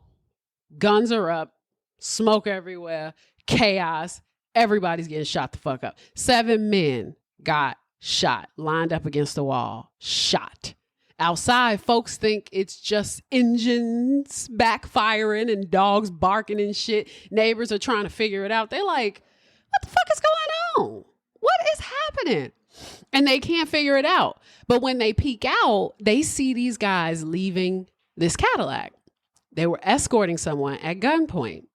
guns are up, smoke everywhere, chaos. Everybody's getting shot the fuck up. 7 men got shot, lined up against the wall, shot. Outside, folks think it's just engines backfiring and dogs barking and shit. Neighbors are trying to figure it out. They're like, what the fuck is going on? What is happening? And they can't figure it out. But when they peek out, they see these guys leaving this Cadillac. They were escorting someone at gunpoint.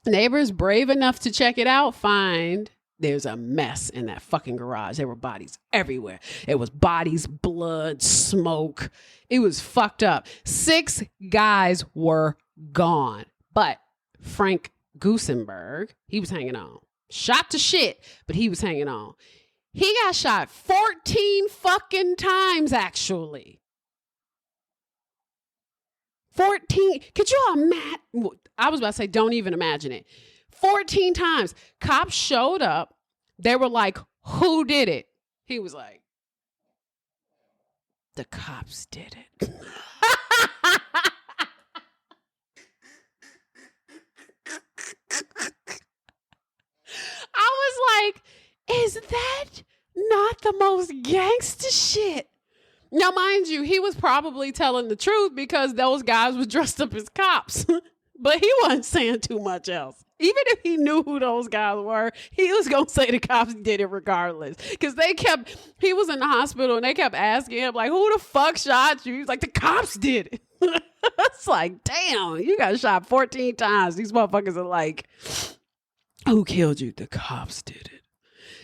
Neighbors brave enough to check it out find there's a mess in that fucking garage. There were bodies everywhere. It was bodies, blood, smoke. It was fucked up. 6 guys were gone. But Frank Gusenberg, he was hanging on. Shot to shit, but he was hanging on. He got shot 14 fucking times, actually. 14. Could you imagine? I was about to say, don't even imagine it. 14 times. Cops showed up. They were like, who did it? He was like, the cops did it. I was like, is that not the most gangster shit? Now, mind you, he was probably telling the truth because those guys were dressed up as cops, but he wasn't saying too much else. Even if he knew who those guys were, he was going to say the cops did it regardless. Because he was in the hospital and they kept asking him, like, who the fuck shot you? He was like, the cops did it. It's like, damn, you got shot 14 times. These motherfuckers are like, who killed you? The cops did it.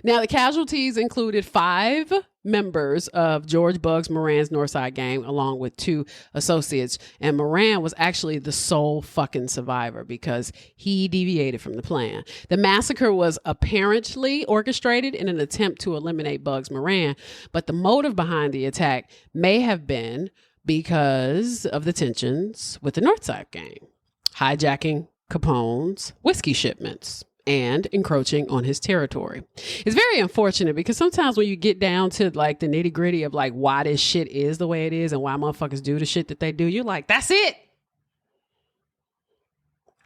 Now, the casualties included 5 members of George Bugs Moran's Northside gang, along with 2 associates. And Moran was actually the sole fucking survivor because he deviated from the plan. The massacre was apparently orchestrated in an attempt to eliminate Bugs Moran, but the motive behind the attack may have been because of the tensions with the Northside gang, hijacking Capone's whiskey shipments and encroaching on his territory. It's very unfortunate because sometimes when you get down to like the nitty gritty of like why this shit is the way it is and why motherfuckers do the shit that they do, you're like, that's it.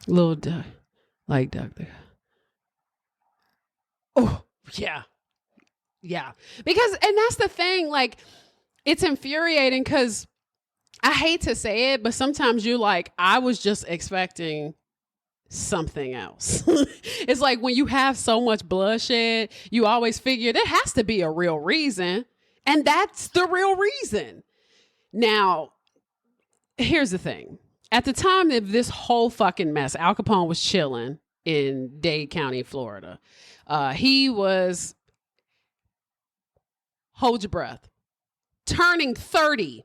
Little Doug, like Doug. Oh, yeah. Yeah. Because, and that's the thing, like, it's infuriating because I hate to say it, but sometimes you're like, I was just expecting something else. It's like when you have so much bloodshed, you always figure there has to be a real reason. And that's the real reason. Now, here's the thing. At the time of this whole fucking mess, Al Capone was chilling in Dade County, Florida. He was, hold your breath, turning 30.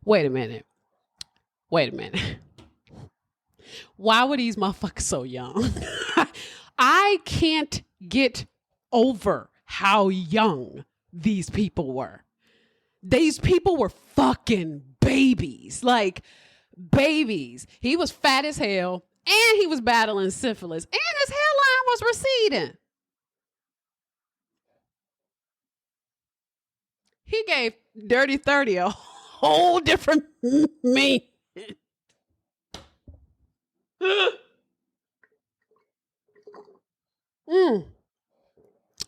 Wait a minute. Why were these motherfuckers so young? I can't get over how young these people were. These people were fucking babies. Like, babies. He was fat as hell, and he was battling syphilis, and his hairline was receding. He gave Dirty 30 a whole different meaning.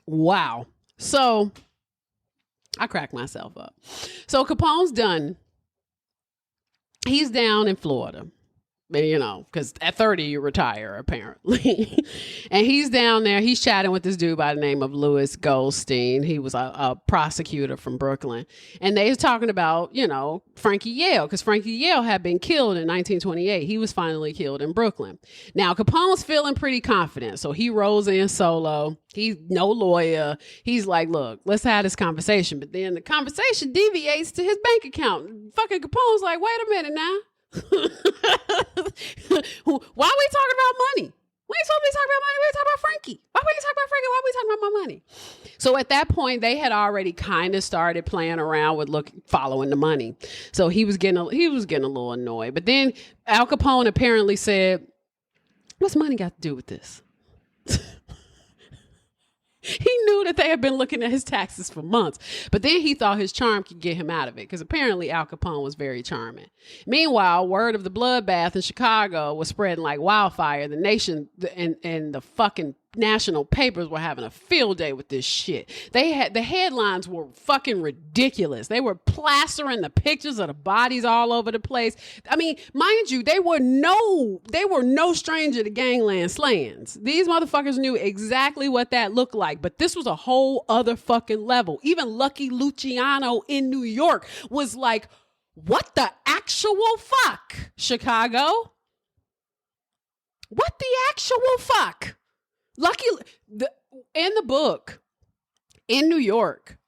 Wow. So I cracked myself up. So Capone's done. He's down in Florida. You know, because at 30 you retire, apparently. And he's down there. He's chatting with this dude by the name of Louis Goldstein. He was a prosecutor from Brooklyn. And they was talking about, you know, Frankie Yale, because Frankie Yale had been killed in 1928. He was finally killed in Brooklyn. Now, Capone's feeling pretty confident. So he rolls in solo. He's no lawyer. He's like, look, let's have this conversation. But then the conversation deviates to his bank account. Fucking Capone's like, wait a minute now. Why are we talking about money? We ain't supposed to be talking about money. We ain't talking about Frankie. Why we ain't talking about Frankie? Why we talking about my money? So at that point, they had already kind of started playing around with following the money. So he was getting a little annoyed. But then Al Capone apparently said, "What's money got to do with this?" He knew that they had been looking at his taxes for months, but then he thought his charm could get him out of it because apparently Al Capone was very charming. Meanwhile, word of the bloodbath in Chicago was spreading like wildfire. The nation and the fucking national papers were having a field day with this shit. The headlines were fucking ridiculous. They were plastering the pictures of the bodies all over the place. I mean, mind you, they were no stranger to gangland slayings. These motherfuckers knew exactly what that looked like, but this was a whole other fucking level. Even Lucky Luciano in New York was like, what the actual fuck, Chicago? What the actual fuck? In the book, in New York,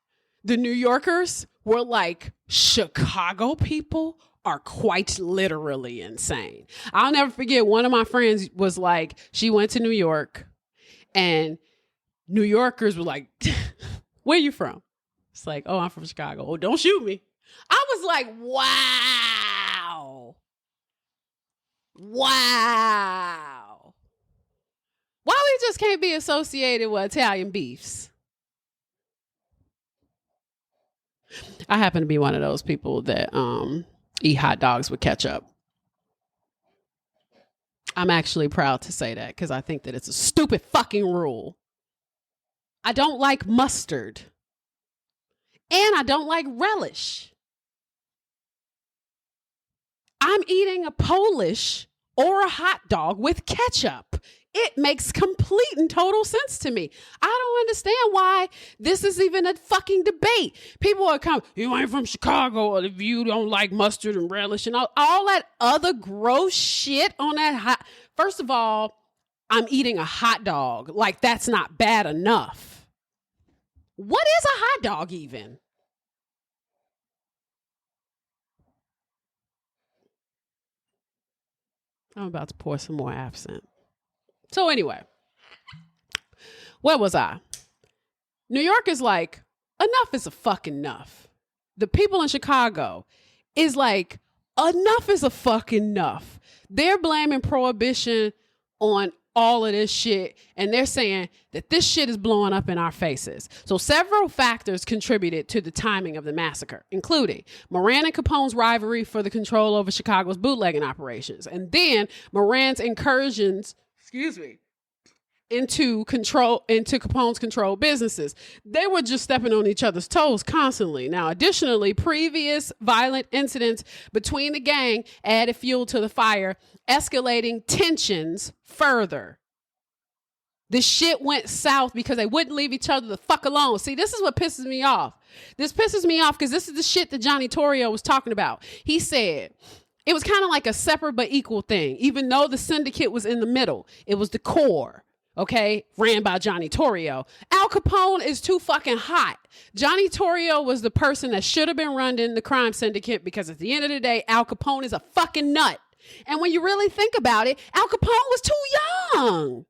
the New Yorkers were like, Chicago people are quite literally insane. I'll never forget, one of my friends was like, she went to New York and New Yorkers were like, where you from? It's like, oh, I'm from Chicago. Oh, don't shoot me. I was like, wow. Wow. Why we just can't be associated with Italian beefs? I happen to be one of those people that eat hot dogs with ketchup. I'm actually proud to say that because I think that it's a stupid fucking rule. I don't like mustard. And I don't like relish. I'm eating a Polish or a hot dog with ketchup. It makes complete and total sense to me. I don't understand why this is even a fucking debate. People are coming, you ain't from Chicago, or if you don't like mustard and relish and all that other gross shit on that hot. First of all, I'm eating a hot dog. Like, that's not bad enough. What is a hot dog even? I'm about to pour some more absinthe. So anyway, where was I? New York is like, enough is a fucking enough. The people in Chicago is like, enough is a fucking enough. They're blaming prohibition on all of this shit, and they're saying that this shit is blowing up in our faces. So several factors contributed to the timing of the massacre, including Moran and Capone's rivalry for the control over Chicago's bootlegging operations, and then Moran's incursions, into Capone's controlled businesses. They were just stepping on each other's toes constantly. Now, additionally, previous violent incidents between the gang added fuel to the fire, escalating tensions further. The shit went south because they wouldn't leave each other the fuck alone. See, this is what pisses me off. This pisses me off because this is the shit that Johnny Torrio was talking about. He said it was kind of like a separate but equal thing, even though the syndicate was in the middle. It was the core. Okay, ran by Johnny Torrio. Al Capone is too fucking hot. Johnny Torrio was the person that should have been running the crime syndicate because at the end of the day, Al Capone is a fucking nut. And when you really think about it, Al Capone was too young.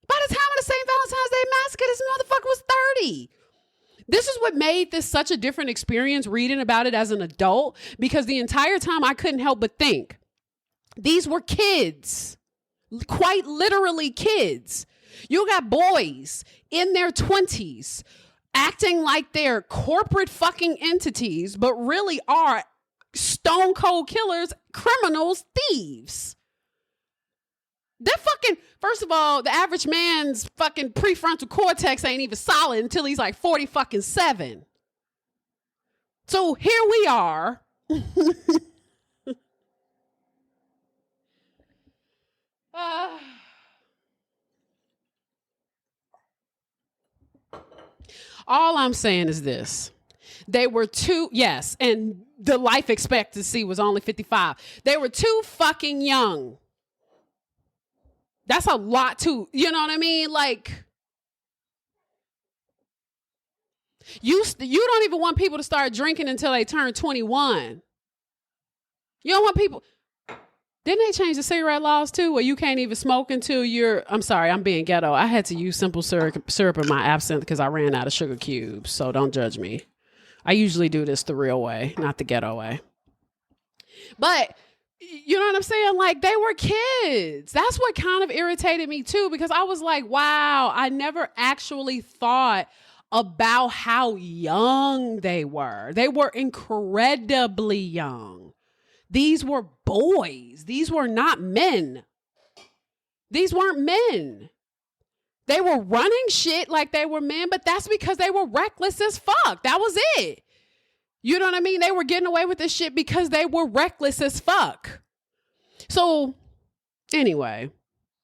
By the time of the St. Valentine's Day Massacre, this motherfucker was 30. This is what made this such a different experience reading about it as an adult, because the entire time I couldn't help but think, these were kids. Quite literally kids. You got boys in their 20s acting like they're corporate fucking entities, but really are stone cold killers, criminals, thieves. They're fucking, first of all, the average man's fucking prefrontal cortex ain't even solid until he's like 40 fucking 7. So here we are. All I'm saying is this. They were too, yes, and the life expectancy was only 55. They were too fucking young. That's a lot too, you know what I mean? Like, you don't even want people to start drinking until they turn 21. You don't want people... Didn't they change the cigarette laws too, where you can't even smoke until you're, I'm sorry, I'm being ghetto. I had to use simple syrup in my absinthe because I ran out of sugar cubes. So don't judge me. I usually do this the real way, not the ghetto way. But you know what I'm saying? Like, they were kids. That's what kind of irritated me too, because I was like, wow, I never actually thought about how young they were. They were incredibly young. These were boys. These were not men. These weren't men. They were running shit like they were men, but that's because they were reckless as fuck. That was it. You know what I mean? They were getting away with this shit because they were reckless as fuck. So anyway,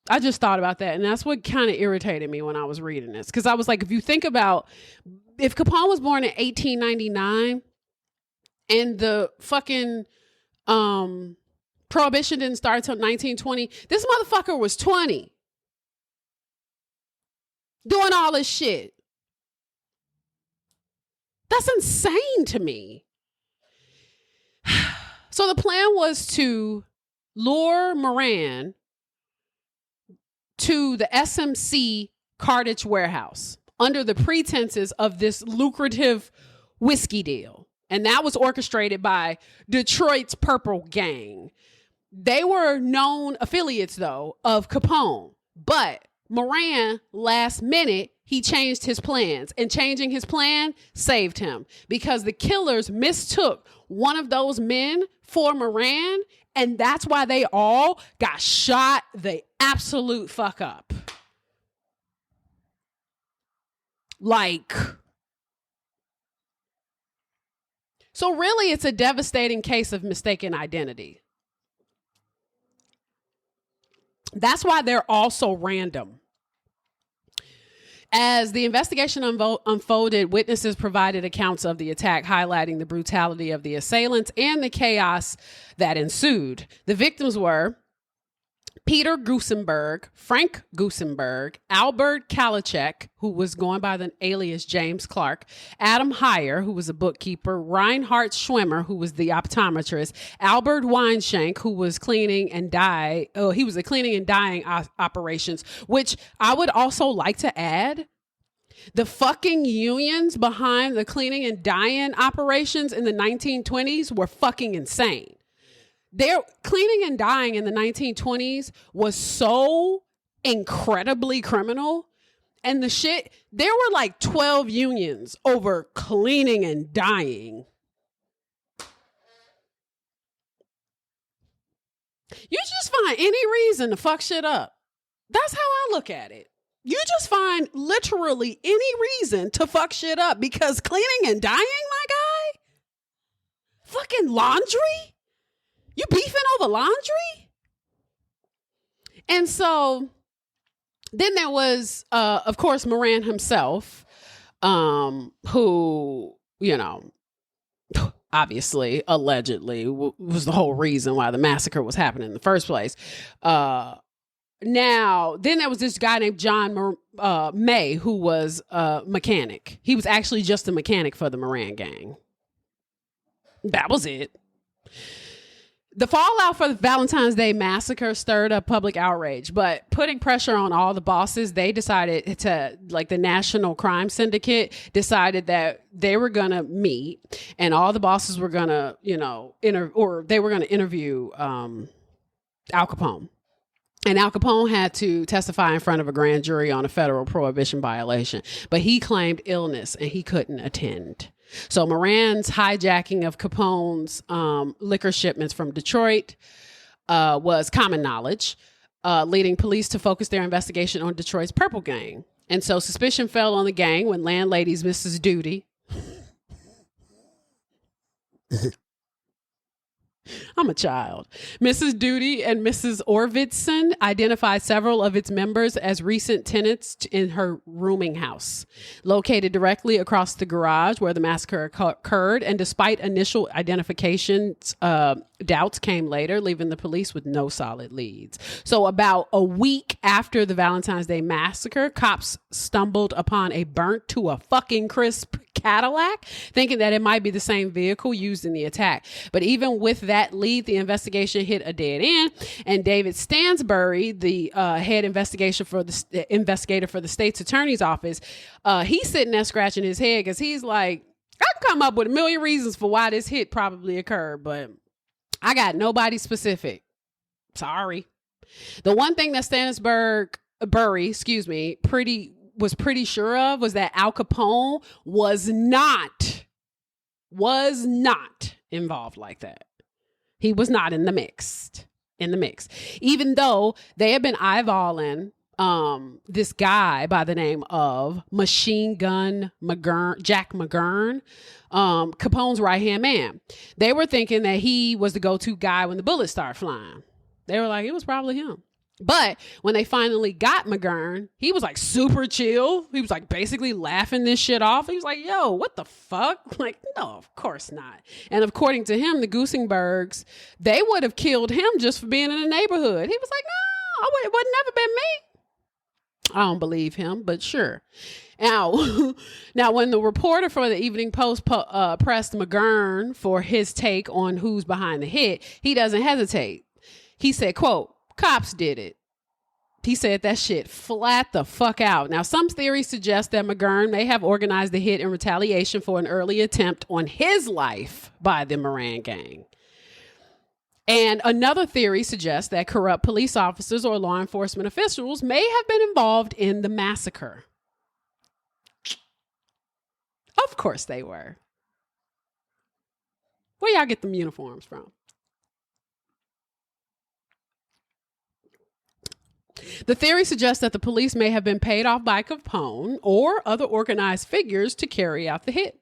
I just thought about that. And that's what kind of irritated me when I was reading this. Because I was like, if you think about, if Capone was born in 1899 and the fucking prohibition didn't start until 1920, this motherfucker was 20. Doing all this shit. That's insane to me. So the plan was to lure Moran to the SMC cartage warehouse under the pretenses of this lucrative whiskey deal. And that was orchestrated by Detroit's Purple Gang. They were known affiliates, though, of Capone. But Moran, last minute, he changed his plans, and changing his plan saved him because the killers mistook one of those men for Moran, and that's why they all got shot the absolute fuck up. Like, so really it's a devastating case of mistaken identity. That's why they're all so random. As the investigation unfolded, witnesses provided accounts of the attack, highlighting the brutality of the assailants and the chaos that ensued. The victims were Peter Gusenberg, Frank Gusenberg, Albert Kalachek, who was going by the alias James Clark, Adam Heyer, who was a bookkeeper, Reinhard Schwimmer, who was the optometrist, Albert Weinshank, who was cleaning and dye. Oh, he was a cleaning and dyeing operations, which I would also like to add. The fucking unions behind the cleaning and dyeing operations in the 1920s were fucking insane. Their cleaning and dyeing in the 1920s was so incredibly criminal. And the shit, there were like 12 unions over cleaning and dyeing. You just find any reason to fuck shit up. That's how I look at it. You just find literally any reason to fuck shit up because cleaning and dyeing, my guy? Fucking laundry? You beefing over laundry? And so then there was, of course, Moran himself, who, you know, obviously, allegedly was the whole reason why the massacre was happening in the first place. Now, then there was this guy named John May, who was a mechanic. He was actually just a mechanic for the Moran gang. That was it. The fallout for the Valentine's Day Massacre stirred up public outrage, but putting pressure on all the bosses, they decided to, like the National Crime Syndicate, decided that they were going to meet and all the bosses were going to, you know, they were going to interview Al Capone. And Al Capone had to testify in front of a grand jury on a federal prohibition violation, but he claimed illness and he couldn't attend. So Moran's hijacking of Capone's liquor shipments from Detroit was common knowledge, leading police to focus their investigation on Detroit's Purple Gang. And so suspicion fell on the gang when landladies Mrs. Duty. I'm a child. Mrs. Duty and Mrs. Orvidson identified several of its members as recent tenants in her rooming house, located directly across the garage where the massacre occurred. And despite initial identifications, doubts came later, leaving the police with no solid leads. So about a week after the Valentine's Day Massacre, cops stumbled upon a burnt to a fucking crisp Cadillac, thinking that it might be the same vehicle used in the attack. But even with that lead, the investigation hit a dead end. And David Stansbury, the head investigator for the state's attorney's office, he's sitting there scratching his head because he's like, I can come up with a million reasons for why this hit probably occurred, but I got nobody specific. Sorry. The one thing that Stansbury, was pretty sure of was that Al Capone was not involved like that. He was not in the mix, even though they had been eyeballing this guy by the name of Machine Gun Jack McGurn, Capone's right-hand man. They were thinking that he was the go-to guy when the bullets started flying. They were like, it was probably him. But when they finally got McGurn, he was like super chill. He was like basically laughing this shit off. He was like, yo, what the fuck? Like, no, of course not. And according to him, the Goosenbergs, they would have killed him just for being in the neighborhood. He was like, no, it would never been me. I don't believe him, but sure. Now, when the reporter for the Evening Post pressed McGurn for his take on who's behind the hit, he doesn't hesitate. He said, quote, cops did it. He said that shit flat the fuck out. Now, some theories suggest that McGurn may have organized the hit in retaliation for an early attempt on his life by the Moran gang. And another theory suggests that corrupt police officers or law enforcement officials may have been involved in the massacre. Of course they were. Where y'all get them uniforms from? The theory suggests that the police may have been paid off by Capone or other organized figures to carry out the hit.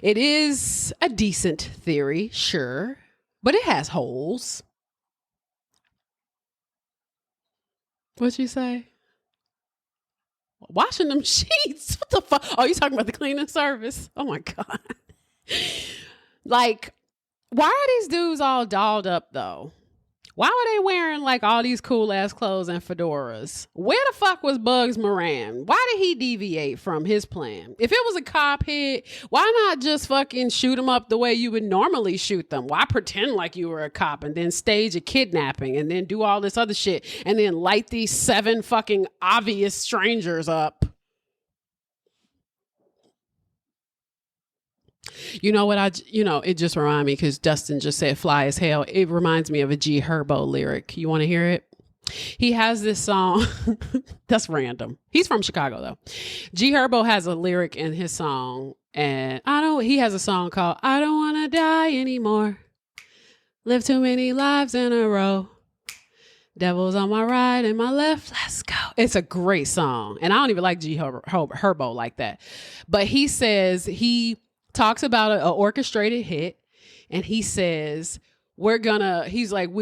It is a decent theory, sure, but it has holes. What'd you say? Washing them sheets? What the fuck? Oh, you talking about the cleaning service? Oh my God. Like, why are these dudes all dolled up though? Why were they wearing like all these cool ass clothes and fedoras? Where the fuck was Bugs Moran? Why did he deviate from his plan? If it was a cop hit, why not just fucking shoot them up the way you would normally shoot them? Why pretend like you were a cop and then stage a kidnapping and then do all this other shit and then light these 7 fucking obvious strangers up? You know what? It just reminded me because Dustin just said fly as hell. It reminds me of a G Herbo lyric. You want to hear it? He has this song. That's random. He's from Chicago though. G Herbo has a lyric in his song and he has a song called I Don't Want to Die Anymore. Live too many lives in a row. Devil's on my right and my left. Let's go. It's a great song. And I don't even like G Herbo like that. But he says he talks about an orchestrated hit and he says we'll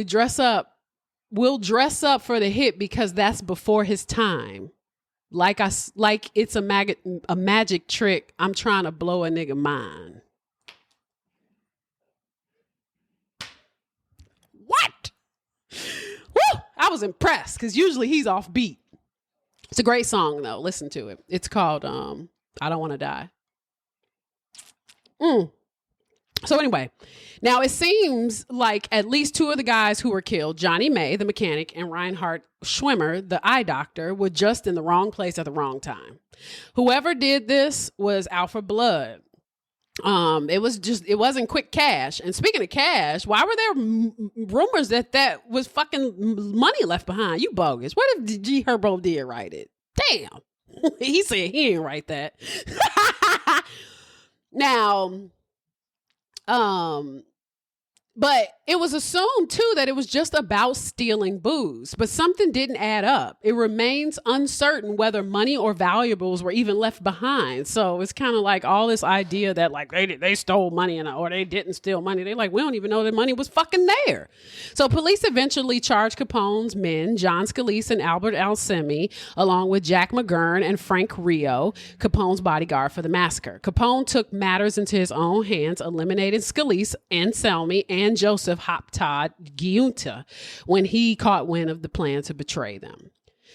dress up for the hit because that's before his time, like it's a magic trick. I'm trying to blow a nigga mind. What? Woo! I was impressed because usually he's off beat. It's a great song though. Listen to it. It's called I Don't Want to Die. So anyway, now it seems like at least 2 of the guys who were killed, Johnny May, the mechanic, and Reinhard Schwimmer, the eye doctor, were just in the wrong place at the wrong time. Whoever did this was out for blood. It wasn't quick cash. And speaking of cash, why were there rumors that was fucking money left behind? You bogus. What if G Herbo did write it? Damn. He said he didn't write that. Now, but it was assumed too that it was just about stealing booze, but something didn't add up. It remains uncertain whether money or valuables were even left behind. So it's kind of like all this idea that like they stole money or they didn't steal money. They like, we don't even know that money was fucking there. So police eventually charged Capone's men, John Scalise and Albert Alsemi, along with Jack McGurn and Frank Rio, Capone's bodyguard for the massacre. Capone took matters into his own hands, eliminated Scalise, Anselmi, and Joseph Hoptod Giunta when he caught wind of the plan to betray them.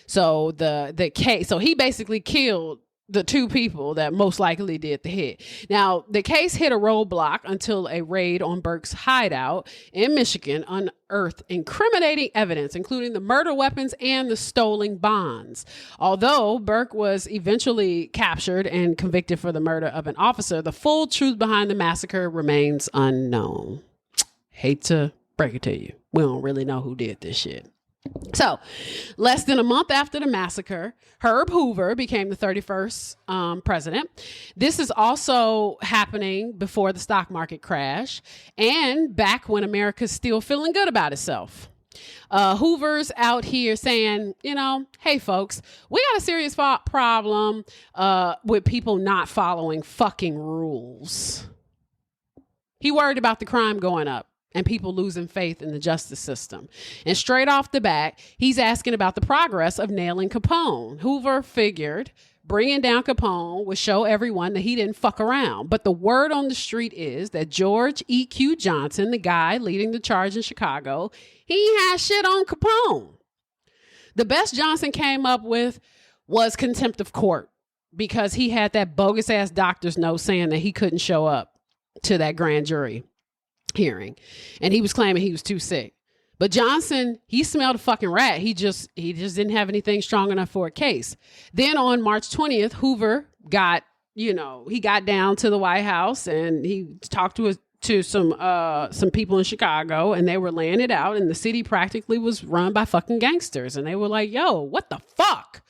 So so he basically killed the 2 people that most likely did the hit. Now, the case hit a roadblock until a raid on Burke's hideout in Michigan unearthed incriminating evidence, including the murder weapons and the stolen bonds. Although Burke was eventually captured and convicted for the murder of an officer, the full truth behind the massacre remains unknown. Hate to break it to you. We don't really know who did this shit. So, less than a month after the massacre, Herb Hoover became the 31st president. This is also happening before the stock market crash and back when America's still feeling good about itself. Hoover's out here saying, hey folks, we got a serious problem with people not following fucking rules. He worried about the crime going up and people losing faith in the justice system. And straight off the bat, he's asking about the progress of nailing Capone. Hoover figured bringing down Capone would show everyone that he didn't fuck around. But the word on the street is that George E.Q. Johnson, the guy leading the charge in Chicago, he had shit on Capone. The best Johnson came up with was contempt of court because he had that bogus ass doctor's note saying that he couldn't show up to that grand jury hearing. And he was claiming he was too sick. But Johnson, he smelled a fucking rat. He just didn't have anything strong enough for a case. Then on March 20th, Hoover got, he got down to the White House and he talked to some people in Chicago, and they were laying it out, and the city practically was run by fucking gangsters. And they were like, yo, what the fuck?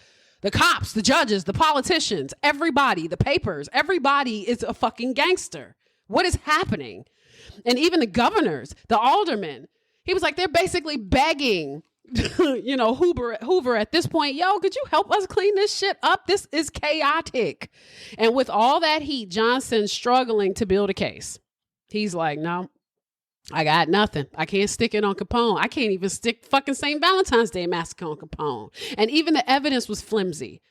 The cops, the judges, the politicians, everybody, the papers, everybody is a fucking gangster. What is happening? And even the governors, the aldermen, he was like, they're basically begging, Hoover at this point, yo, could you help us clean this shit up? This is chaotic. And with all that heat, Johnson's struggling to build a case. He's like, no, I got nothing. I can't stick it on Capone. I can't even stick fucking St. Valentine's Day Massacre on Capone. And even the evidence was flimsy.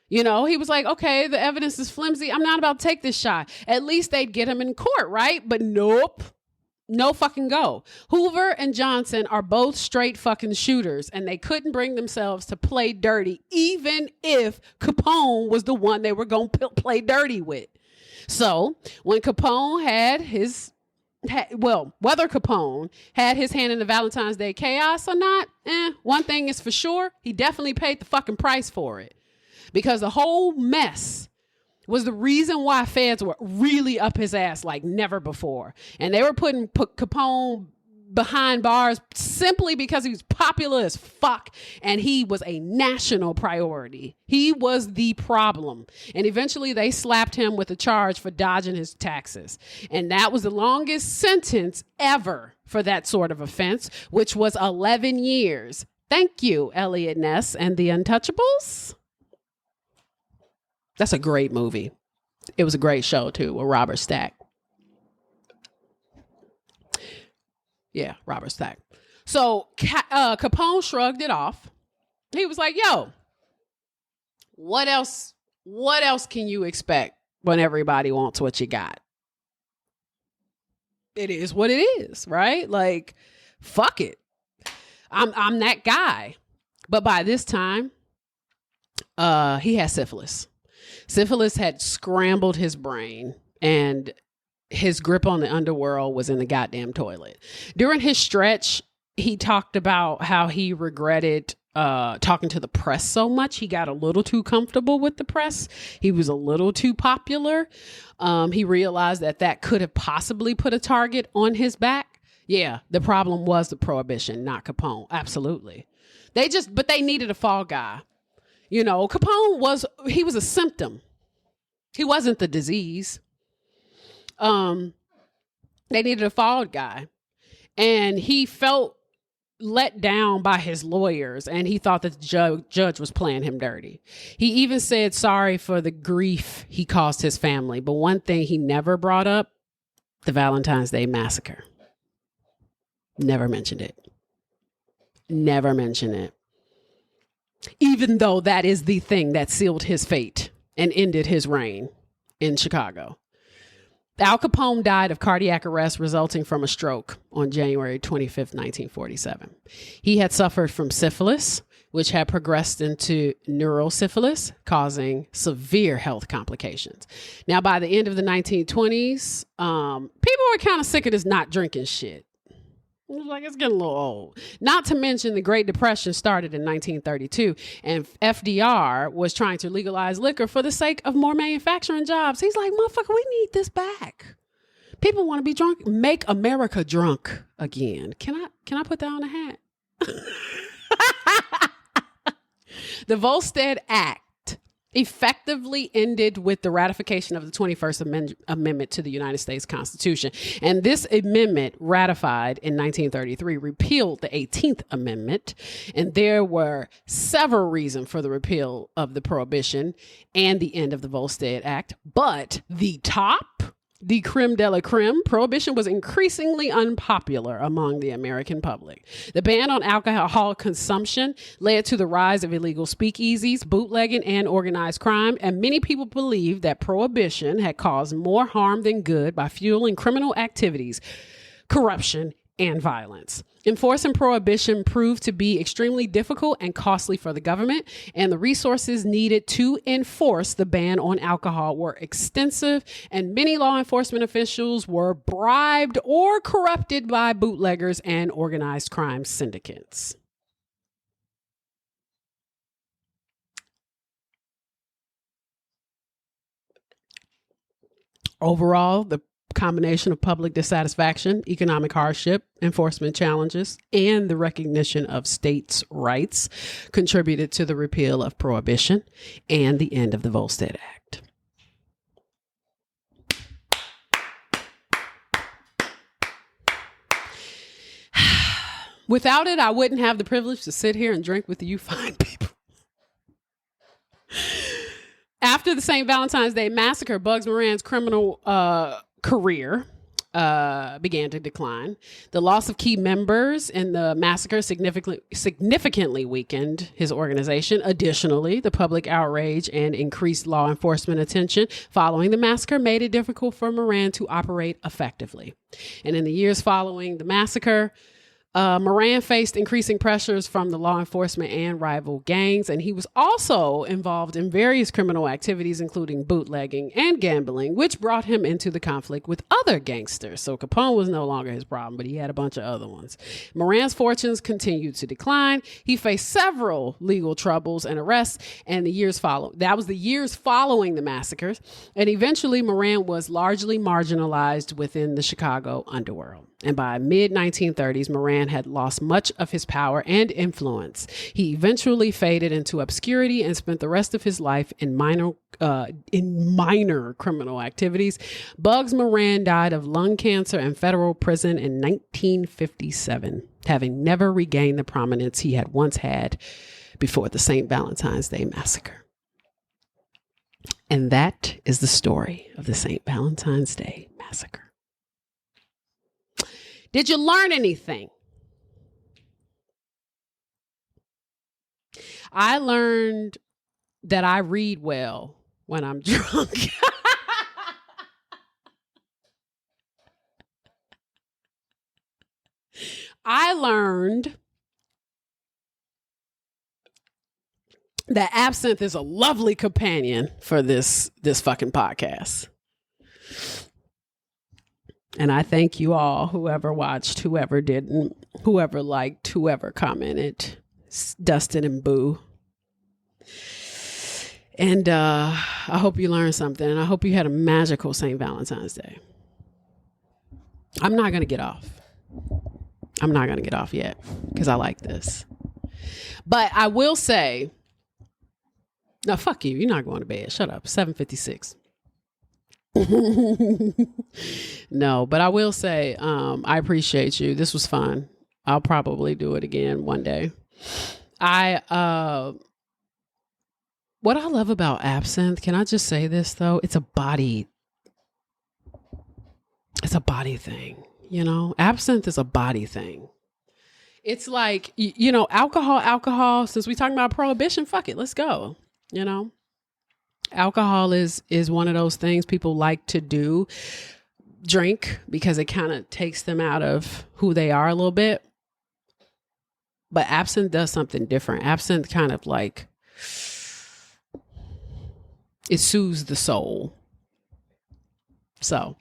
He was like, okay, the evidence is flimsy. I'm not about to take this shot. At least they'd get him in court, right? But nope. No fucking go. Hoover and Johnson are both straight fucking shooters, and they couldn't bring themselves to play dirty, even if Capone was the one they were going to play dirty with. So when Capone whether Capone had his hand in the Valentine's Day chaos or not, one thing is for sure, he definitely paid the fucking price for it. Because the whole mess was the reason why feds were really up his ass like never before. And they were putting Capone behind bars simply because he was popular as fuck and he was a national priority. He was the problem. And eventually they slapped him with a charge for dodging his taxes. And that was the longest sentence ever for that sort of offense, which was 11 years. Thank you, Elliot Ness and the Untouchables. That's a great movie. It was a great show too with Robert Stack. Yeah, Robert Stack. So Capone shrugged it off. He was like, yo, what else can you expect when everybody wants what you got? It is what it is, right? Like, fuck it. I'm that guy. But by this time, he had syphilis. Syphilis had scrambled his brain, and his grip on the underworld was in the goddamn toilet. During his stretch, he talked about how he regretted talking to the press so much. He got a little too comfortable with the press. He was a little too popular. He realized that could have possibly put a target on his back. Yeah, the problem was the prohibition, not Capone. Absolutely. But they needed a fall guy. Capone was a symptom. He wasn't the disease. They needed a fall guy. And he felt let down by his lawyers, and he thought that the judge was playing him dirty. He even said sorry for the grief he caused his family. But one thing he never brought up, the Valentine's Day Massacre. Never mentioned it. Never mentioned it. Even though that is the thing that sealed his fate and ended his reign in Chicago. Al Capone died of cardiac arrest resulting from a stroke on January 25th, 1947. He had suffered from syphilis, which had progressed into neurosyphilis, causing severe health complications. Now, by the end of the 1920s, people were kind of sick of this not drinking shit. It was like, it's getting a little old. Not to mention the Great Depression started in 1932, and FDR was trying to legalize liquor for the sake of more manufacturing jobs. He's like, motherfucker, we need this back. People want to be drunk. Make America drunk again. Can I put that on a hat? The Volstead Act effectively ended with the ratification of the 21st Amendment to the United States Constitution. And this amendment, ratified in 1933, repealed the 18th Amendment. And there were several reasons for the repeal of the Prohibition and the end of the Volstead Act. But the creme de la creme, Prohibition was increasingly unpopular among the American public. The ban on alcohol consumption led to the rise of illegal speakeasies, bootlegging, and organized crime, and many people believed that Prohibition had caused more harm than good by fueling criminal activities, corruption, and violence. Enforcing Prohibition proved to be extremely difficult and costly for the government, and the resources needed to enforce the ban on alcohol were extensive, and many law enforcement officials were bribed or corrupted by bootleggers and organized crime syndicates. Overall, the combination of public dissatisfaction, economic hardship, enforcement challenges, and the recognition of states' rights contributed to the repeal of Prohibition and the end of the Volstead Act. Without it, I wouldn't have the privilege to sit here and drink with you fine people. After the St. Valentine's Day Massacre, Bugs Moran's criminal career began to decline. The loss of key members in the massacre significantly weakened his organization. Additionally, the public outrage and increased law enforcement attention following the massacre made it difficult for Moran to operate effectively. And in the years following the massacre, Moran faced increasing pressures from the law enforcement and rival gangs, and he was also involved in various criminal activities, including bootlegging and gambling, which brought him into the conflict with other gangsters. So Capone was no longer his problem, but he had a bunch of other ones. Moran's fortunes continued to decline. He faced several legal troubles and arrests, and that was the years following the massacres, and eventually Moran was largely marginalized within the Chicago underworld. And by mid-1930s, Moran had lost much of his power and influence. He eventually faded into obscurity and spent the rest of his life in minor criminal activities. Bugs Moran died of lung cancer in federal prison in 1957, having never regained the prominence he had once had before the St. Valentine's Day Massacre. And that is the story of the St. Valentine's Day Massacre. Did you learn anything? I learned that I read well when I'm drunk. I learned that absinthe is a lovely companion for this fucking podcast. And I thank you all, whoever watched, whoever didn't, whoever liked, whoever commented, Dustin and Boo. And I hope you learned something. And I hope you had a magical St. Valentine's Day. I'm not going to get off. I'm not going to get off yet because I like this. But I will say, no, fuck you. You're not going to bed. Shut up. 7:56. No, but I will say, I appreciate you. This was fun. I'll probably do it again one day. What I love about absinthe, can I just say this though? It's a body thing, you know? Absinthe is a body thing. It's like, you know, alcohol, since we talking about prohibition, fuck it, let's go, you know? Alcohol is one of those things people like to drink because it kind of takes them out of who they are a little bit. But absinthe does something different. Absinthe kind of like, it soothes the soul. So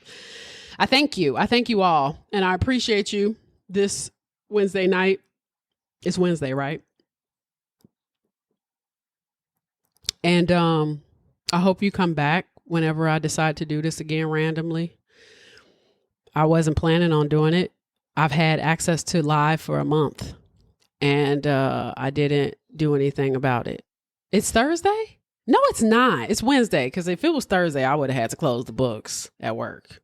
I thank you. I thank you all. And I appreciate you this Wednesday night. It's Wednesday, right? And I hope you come back whenever I decide to do this again randomly. I wasn't planning on doing it. I've had access to live for a month and I didn't do anything about it. It's Thursday? No, it's not. It's Wednesday. Because if it was Thursday, I would have had to close the books at work.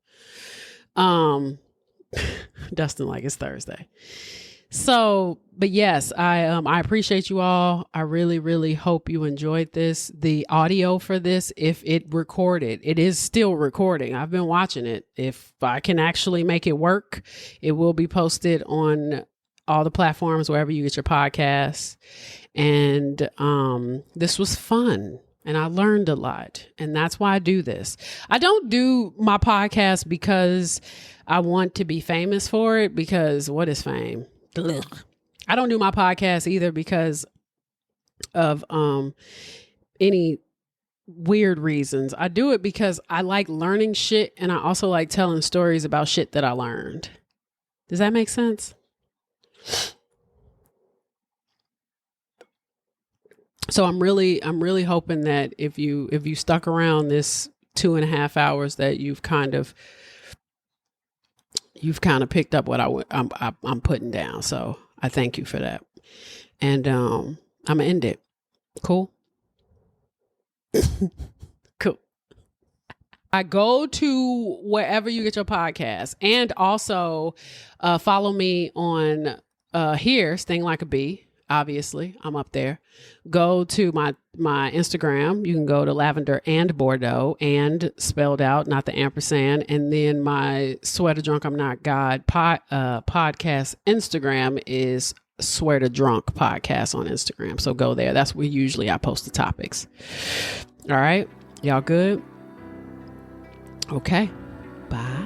Dustin, like it's Thursday. So, but yes, I appreciate you all. I really, really hope you enjoyed this. The audio for this, if it recorded, it is still recording. I've been watching it. If I can actually make it work, it will be posted on all the platforms, wherever you get your podcasts. And this was fun. And I learned a lot. And that's why I do this. I don't do my podcast because I want to be famous for it, because what is fame? Ugh. I don't do my podcast either because of any weird reasons. I do it because I like learning shit, and I also like telling stories about shit that I learned. Does that make sense? So I'm really hoping that if you stuck around this 2.5 hours, that you've kind of picked up what I'm putting down. So I thank you for that. And I'm gonna end it. Cool. Cool. I go to wherever you get your podcast, and also follow me on here, Sting Like a Bee. Obviously, I'm up there. Go to my Instagram. You can go to Lavender and Bordeaux, and spelled out, not the ampersand. And then my Swear to Drunk I'm Not God podcast Instagram is Swear to Drunk podcast on Instagram. So go there. That's where usually I post the topics. All right. Y'all good? Okay. Bye.